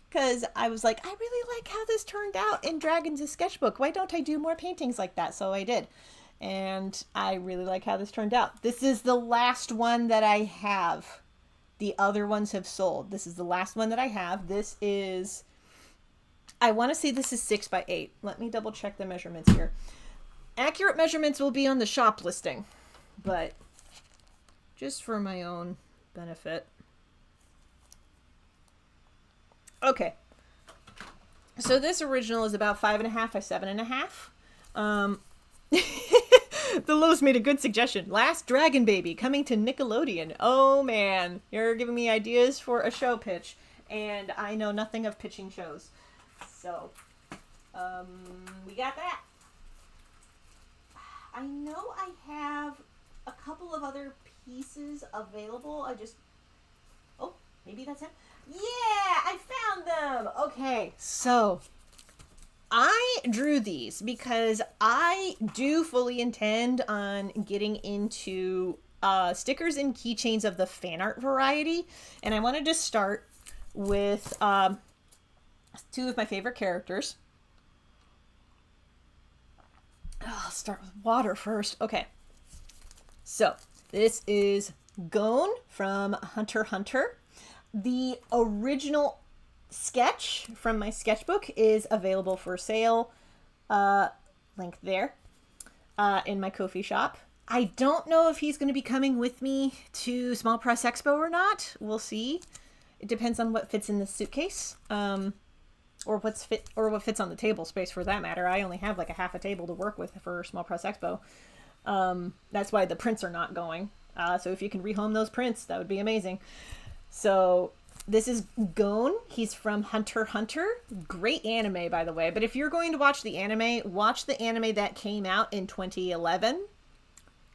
because I was like, I really like how this turned out in Dragons' sketchbook. Why don't I do more paintings like that? So I did. And I really like how this turned out. This is the last one that I have. The other ones have sold. This is the last one that I have. This is, I want to say this is 6x8. Let me double check the measurements here. Accurate measurements will be on the shop listing, but just for my own benefit. Okay. So this original is about 5.5 by 7.5. The Lowe's made a good suggestion. Last Dragon Baby coming to Nickelodeon. Oh man, you're giving me ideas for a show pitch, and I know nothing of pitching shows. So, we got that. I know I have a couple of other pieces available. Oh, maybe that's him. Yeah, I found them. Okay, so I drew these because I do fully intend on getting into stickers and keychains of the fan art variety. And I wanted to start with two of my favorite characters. I'll start with water first. Okay. So, this is Gon from Hunter x Hunter. The original sketch from my sketchbook is available for sale. Link there. In my Ko-fi shop. I don't know if he's going to be coming with me to Small Press Expo or not. We'll see. It depends on what fits in the suitcase. Or what fits on the table space for that matter. I only have like a half a table to work with for Small Press Expo. That's why the prints are not going. So if you can rehome those prints, that would be amazing. So this is Gon. He's from Hunter x Hunter. Great anime, by the way. But if you're going to watch the anime that came out in 2011.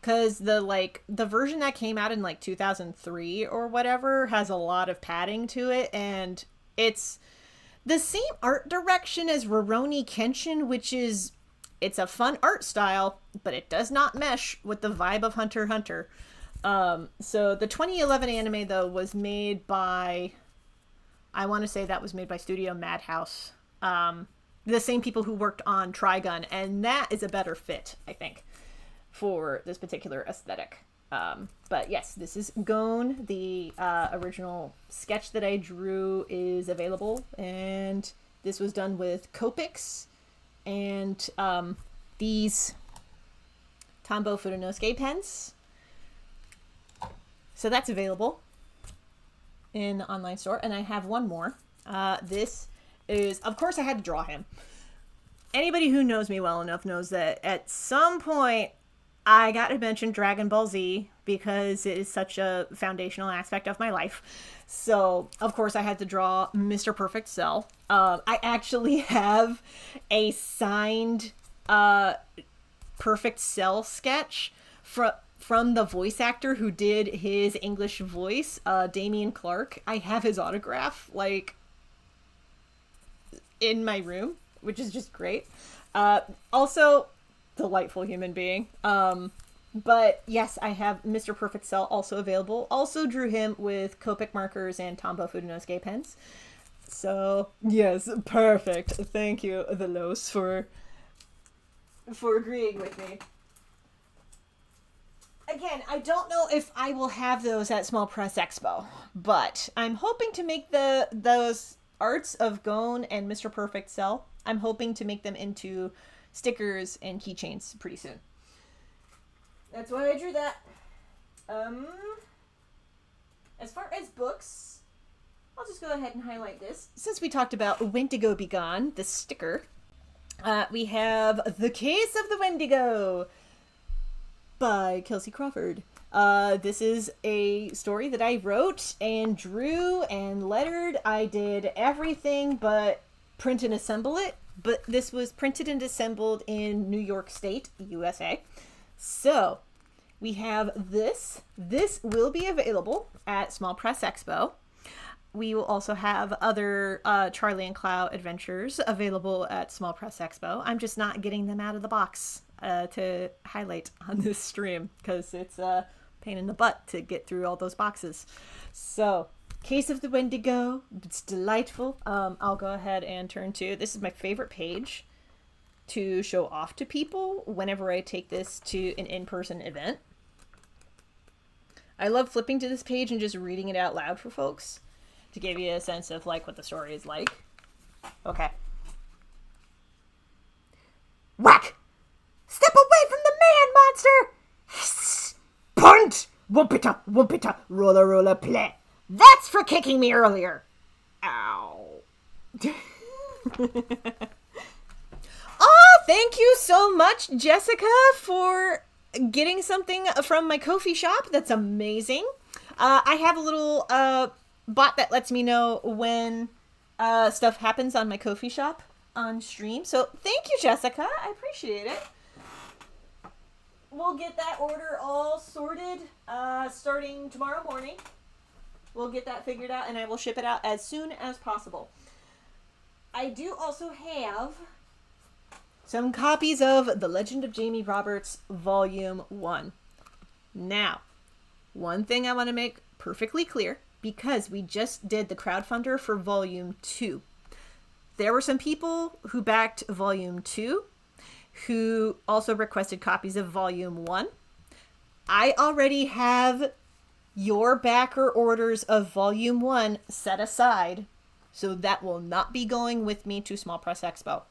Because the version that came out in like 2003 or whatever has a lot of padding to it. And it's the same art direction as Rurouni Kenshin, which is, it's a fun art style, but it does not mesh with the vibe of Hunter x Hunter. So the 2011 anime, though, was made by, I want to say that was made by Studio Madhouse. The same people who worked on Trigun, and that is a better fit, I think, for this particular aesthetic. But yes, this is Gon. The original sketch that I drew is available, and this was done with Copics and these Tombow Furunosuke pens. So that's available in the online store. And I have one more. This is, of course I had to draw him. Anybody who knows me well enough knows that at some point I got to mention Dragon Ball Z because it is such a foundational aspect of my life. So, of course, I had to draw Mr. Perfect Cell. I actually have a signed Perfect Cell sketch from the voice actor who did his English voice, Damian Clark. I have his autograph, like, in my room, which is just great. Also, delightful human being. But yes, I have Mr. Perfect Cell also available. Also drew him with Copic markers and Tombow Furunosuke pens. So, yes, perfect. Thank you, the Los, for agreeing with me. Again, I don't know if I will have those at Small Press Expo, but I'm hoping to make those arts of Gon and Mr. Perfect Cell, I'm hoping to make them into stickers and keychains pretty soon. That's why I drew that. As far as books, I'll just go ahead and highlight this. Since we talked about Wendigo Be Gone, the sticker, we have The Case of the Wendigo by Kelsey Crawford. This is a story that I wrote and drew and lettered. I did everything but print and assemble it, but this was printed and assembled in New York State, USA. So we have this. This will be available at Small Press Expo. We will also have other Charlie and Clow adventures available at Small Press Expo. I'm just not getting them out of the box to highlight on this stream because it's a pain in the butt to get through all those boxes. So, Case of the Wendigo, it's delightful. I'll go ahead and turn to, this is my favorite page to show off to people whenever I take this to an in-person event. I love flipping to this page and just reading it out loud for folks to give you a sense of like what the story is like. Okay. Whack! Step away from the man, monster! Punt! Wumpita, wumpita, rolla, rolla, play. That's for kicking me earlier. Ow. Oh, thank you so much, Jessica, for getting something from my Ko-fi shop. That's amazing. I have a little bot that lets me know when stuff happens on my Ko-fi shop on stream. So thank you, Jessica. I appreciate it. we'll get that order all sorted starting tomorrow morning. We'll get that figured out, and I will ship it out as soon as possible. I do also have some copies of The Legend of Jamie Roberts Volume 1. Now, one thing I want to make perfectly clear, because we just did the crowdfunder for Volume 2. There were some people who backed Volume 2 who also requested copies of Volume 1. I already have your backer orders of Volume 1 set aside, so that will not be going with me to Small Press Expo.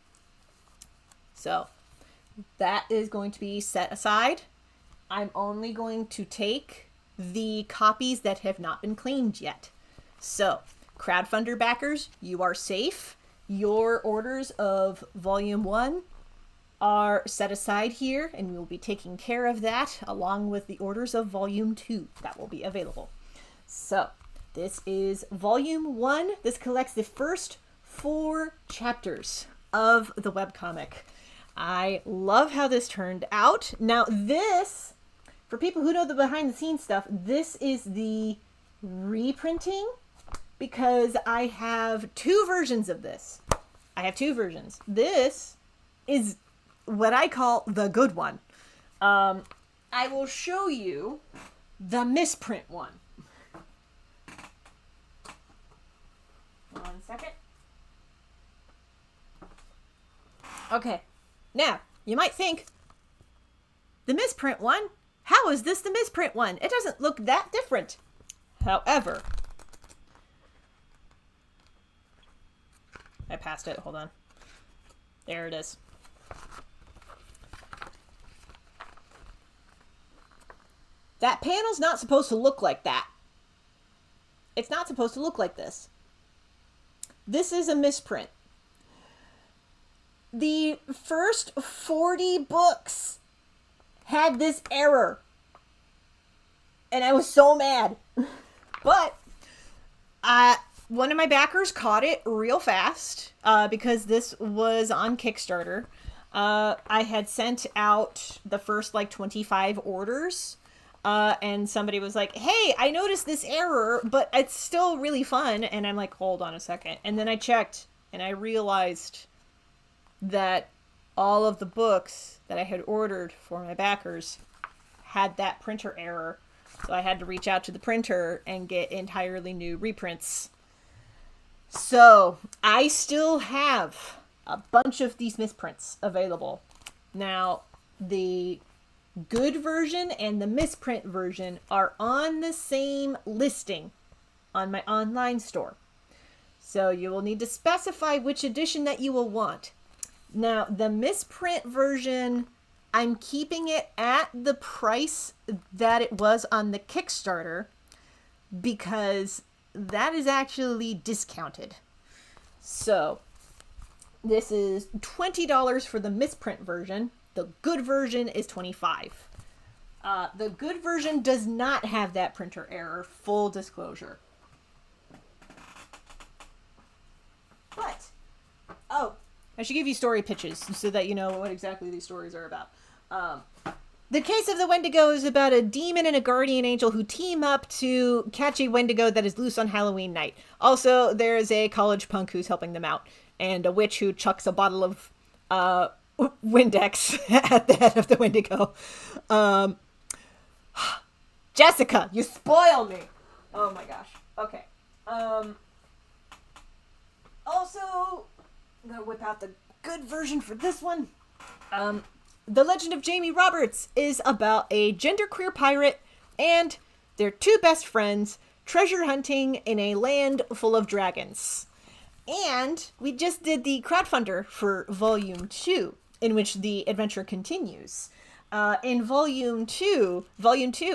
So that is going to be set aside. I'm only going to take the copies that have not been claimed yet. So, crowdfunder backers, you are safe. Your orders of Volume 1 are set aside here, and we will be taking care of that along with the orders of Volume 2 that will be available. So, this is Volume 1. This collects the first 4 chapters of the webcomic. I love how this turned out. Now, this, for people who know the behind-the-scenes stuff, this is the reprinting, because I have 2 versions of this. I have 2 versions. This is what I call the good one. I will show you the misprint one. One second. Okay. Now, you might think, the misprint one? How is this the misprint one? It doesn't look that different. However, I passed it. Hold on. There it is. That panel's not supposed to look like that. It's not supposed to look like this. This is a misprint. The first 40 books had this error. And I was so mad. But one of my backers caught it real fast because this was on Kickstarter. I had sent out the first 25 orders. And somebody was like, hey, I noticed this error, but it's still really fun. And I'm like, hold on a second. And then I checked and I realized that all of the books that I had ordered for my backers had that printer error. So I had to reach out to the printer and get entirely new reprints. So I still have a bunch of these misprints available. Now, the good version and the misprint version are on the same listing on my online store. So you will need to specify which edition that you will want. Now, the misprint version, I'm keeping it at the price that it was on the Kickstarter because that is actually discounted. So this is $20 for the misprint version. The good version is $25. The good version does not have that printer error, full disclosure. But, I should give you story pitches so that you know what exactly these stories are about. The Case of the Wendigo is about a demon and a guardian angel who team up to catch a Wendigo that is loose on Halloween night. Also, there is a college punk who's helping them out, and a witch who chucks a bottle of Windex at the head of the Wendigo. Jessica, you spoil me! Oh my gosh. Okay. Also, I'm gonna whip out the good version for this one. The Legend of Jamie Roberts is about a genderqueer pirate and their 2 best friends treasure hunting in a land full of dragons. And we just did the crowdfunder for Volume 2, in which the adventure continues. In Volume 2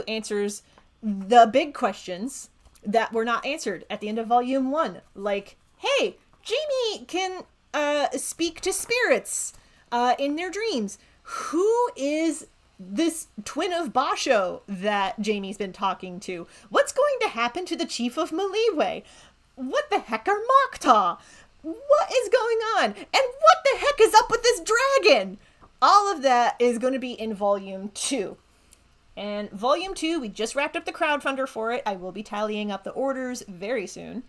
answers the big questions that were not answered at the end of Volume 1. Like, hey, Jamie can speak to spirits in their dreams. Who is this twin of Basho that Jamie's been talking to? What's going to happen to the chief of Maliwe? What the heck are Mokta? What is going on? And what the heck is up with this dragon? all of that is going to be in Volume 2. And Volume 2, we just wrapped up the crowdfunder for it. I will be tallying up the orders very soon.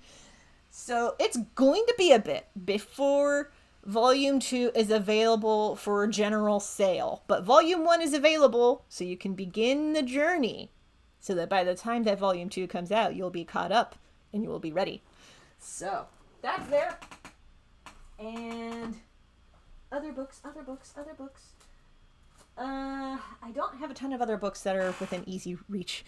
So it's going to be a bit before Volume 2 is available for general sale. But Volume 1 is available, so you can begin the journey. So that by the time that Volume 2 comes out, you'll be caught up and you will be ready. So that's there. And other books. I don't have a ton of other books that are within easy reach.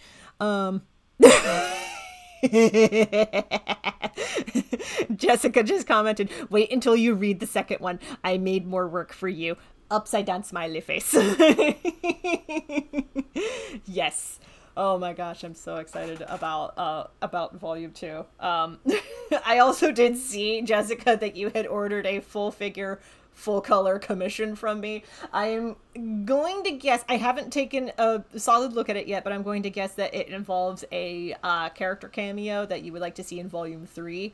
Jessica just commented, wait until you read the second one. I made more work for you. Upside down smiley face. Yes. Oh my gosh, I'm so excited about Volume 2. I also did see, Jessica, that you had ordered a full figure, full color commission from me. I am going to guess, I haven't taken a solid look at it yet, but I'm going to guess that it involves a character cameo that you would like to see in Volume 3,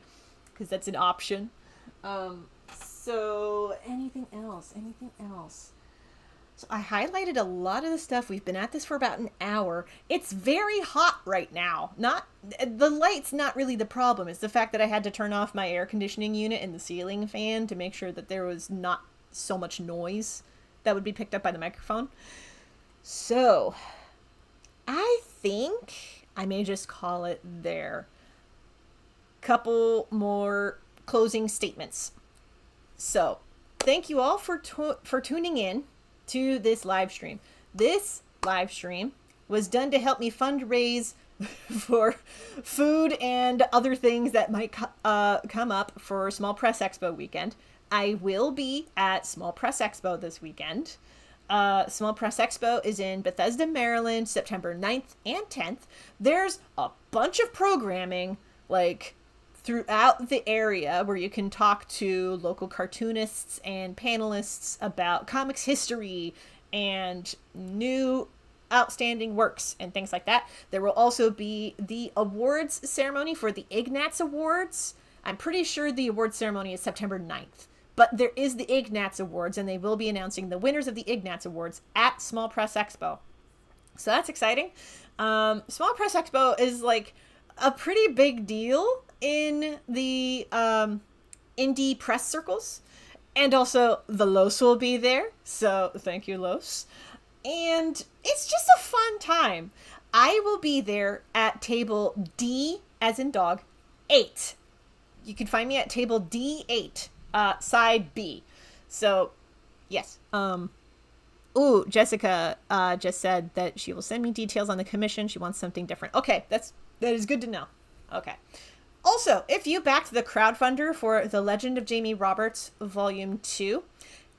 because that's an option. So anything else? So I highlighted a lot of the stuff. We've been at this for about an hour. It's very hot right now. The light's not really the problem. It's the fact that I had to turn off my air conditioning unit and the ceiling fan to make sure that there was not so much noise that would be picked up by the microphone. So I think I may just call it there. Couple more closing statements. So thank you all for tuning in to this live stream. This live stream was done to help me fundraise for food and other things that might come up for Small Press Expo weekend. I will be at Small Press Expo this weekend. Small Press Expo is in Bethesda, Maryland, September 9th and 10th. There's a bunch of programming, like, throughout the area where you can talk to local cartoonists and panelists about comics history and new outstanding works and things like that. There will also be the awards ceremony for the Ignatz Awards. I'm pretty sure the awards ceremony is September 9th, but there is the Ignatz Awards, and they will be announcing the winners of the Ignatz Awards at Small Press Expo. So that's exciting. Small Press Expo is like a pretty big deal in the indie press circles, and also the Los will be there, so thank you, Los. And it's just a fun time. I will be there at table D, as in dog, 8. You can find me at table D8, side B. So yes. Ooh, Jessica just said that she will send me details on the commission. She wants something different. Okay, that is good to know. Okay. Also, if you backed the crowdfunder for The Legend of Jamie Roberts Volume 2,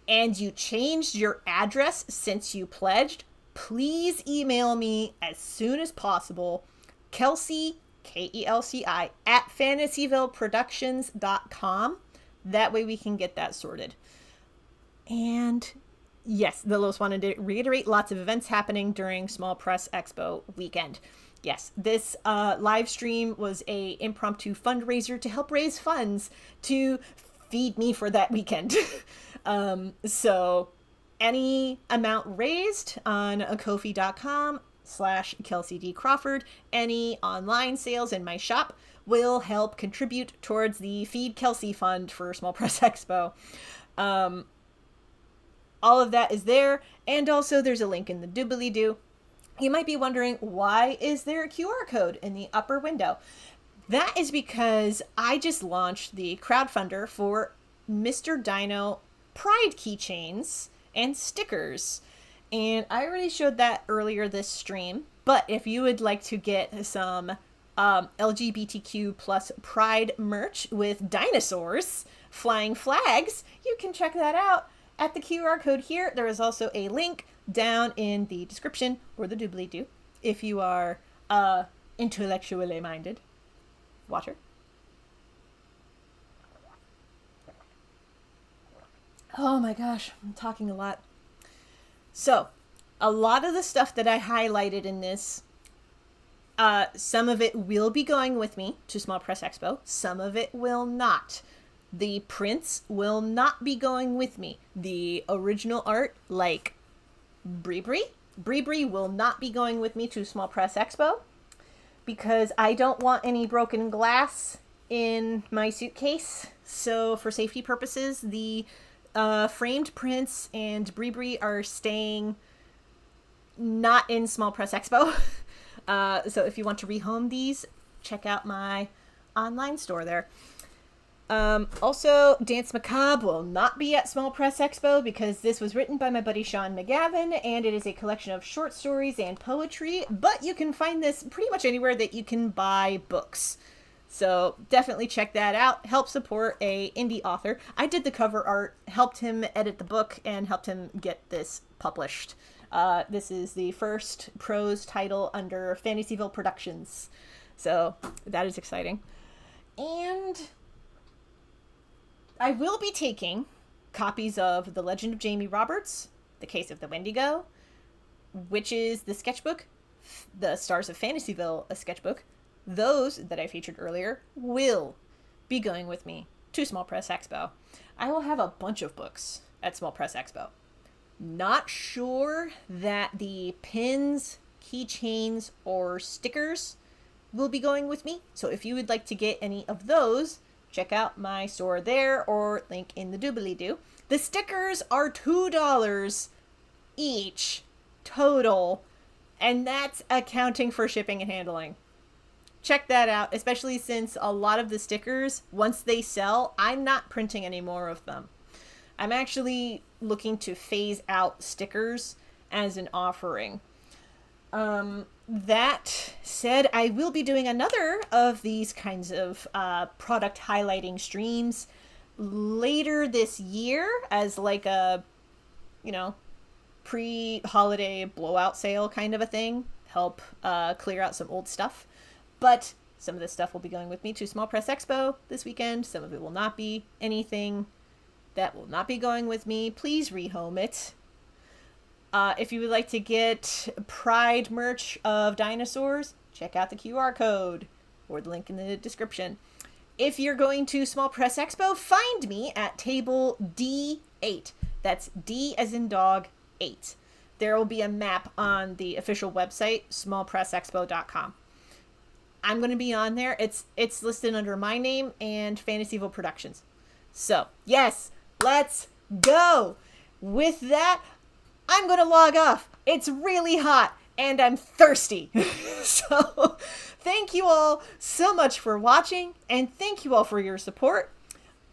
and you changed your address since you pledged, please email me as soon as possible, Kelsey, Kelci, at fantasyvilleproductions.com. That way we can get that sorted. And yes, the Los wanted to reiterate lots of events happening during Small Press Expo weekend. Yes, this live stream was a impromptu fundraiser to help raise funds to feed me for that weekend. So any amount raised on Ko-fi.com/KelseyDCrawford, any online sales in my shop will help contribute towards the Feed Kelsey Fund for Small Press Expo. All of that is there, and also there's a link in the doobly-doo. You might be wondering, why is there a QR code in the upper window? That is because I just launched the crowdfunder for Mr. Dino Pride keychains and stickers. And I already showed that earlier this stream. But if you would like to get some LGBTQ plus Pride merch with dinosaurs flying flags, you can check that out at the QR code here. There is also a link down in the description, or the doobly-doo, if you are intellectually minded. Water. Oh my gosh, I'm talking a lot. So, a lot of the stuff that I highlighted in this, some of it will be going with me to Small Press Expo. Some of it will not. The prints will not be going with me. The original art, like Bree will not be going with me to Small Press Expo because I don't want any broken glass in my suitcase. So for safety purposes, the framed prints and Bree are staying not in Small Press Expo. So if you want to rehome these, check out my online store there. Also, Dance Macabre will not be at Small Press Expo because this was written by my buddy Sean McGavin, and it is a collection of short stories and poetry, but you can find this pretty much anywhere that you can buy books. So definitely check that out. Help support a indie author. I did the cover art, helped him edit the book, and helped him get this published. This is the first prose title under Fantasyville Productions. So that is exciting. And I will be taking copies of The Legend of Jamie Roberts, The Case of the Wendigo, Witches, the sketchbook, The Stars of Fantasyville, a sketchbook. Those that I featured earlier will be going with me to Small Press Expo. I will have a bunch of books at Small Press Expo. Not sure that the pins, keychains, or stickers will be going with me. So if you would like to get any of those, check out my store there or link in the doobly-doo. The stickers are $2 each total, and that's accounting for shipping and handling. Check that out, especially since a lot of the stickers, once they sell, I'm not printing any more of them. I'm actually looking to phase out stickers as an offering. That said, I will be doing another of these kinds of product highlighting streams later this year as like a, pre-holiday blowout sale kind of a thing. Help clear out some old stuff. But some of this stuff will be going with me to Small Press Expo this weekend. Some of it will not be. Anything that will not be going with me, please rehome it. If you would like to get Pride merch of dinosaurs, check out the QR code or the link in the description. If you're going to Small Press Expo, find me at table D8. That's D as in dog 8. There will be a map on the official website, smallpressexpo.com. I'm going to be on there. It's listed under my name and Fantasyville Productions. So, yes, let's go. With that, I'm going to log off. It's really hot and I'm thirsty. So, thank you all so much for watching and thank you all for your support.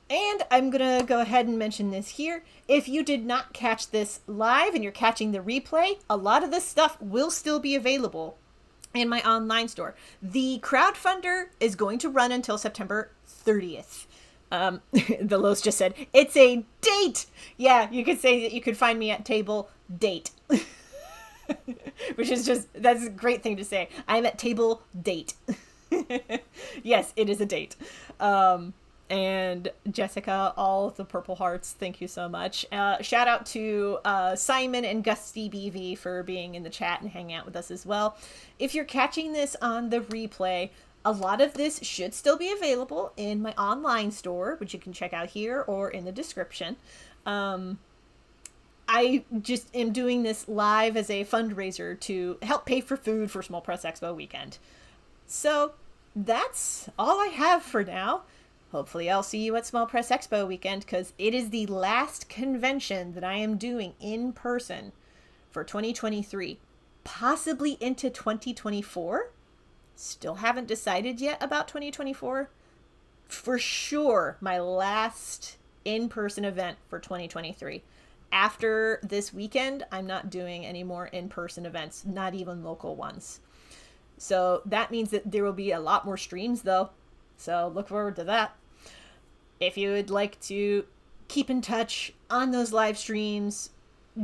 And I'm going to go ahead and mention this here. If you did not catch this live and you're catching the replay, a lot of this stuff will still be available in my online store. The crowdfunder is going to run until September 30th. The Los just said, it's a date. Yeah, you could say that you could find me at table date. Which is just, that's a great thing to say. I'm at table date. Yes, it is a date. And Jessica, all of the purple hearts, thank you so much. Shout out to Simon and Gusty BV for being in the chat and hanging out with us as well. If you're catching this on the replay, a lot of this should still be available in my online store, which you can check out here or in the description. I just am doing this live as a fundraiser to help pay for food for Small Press Expo weekend. So that's all I have for now. Hopefully I'll see you at Small Press Expo weekend because it is the last convention that I am doing in person for 2023, possibly into 2024. Still haven't decided yet about 2024. For sure, my last in-person event for 2023. After this weekend, I'm not doing any more in-person events, not even local ones. So that means that there will be a lot more streams though. So look forward to that. If you would like to keep in touch on those live streams,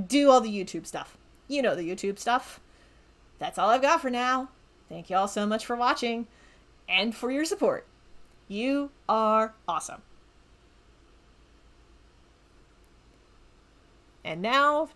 do all the YouTube stuff. You know the YouTube stuff. That's all I've got for now. Thank you all so much for watching and for your support. You are awesome. And now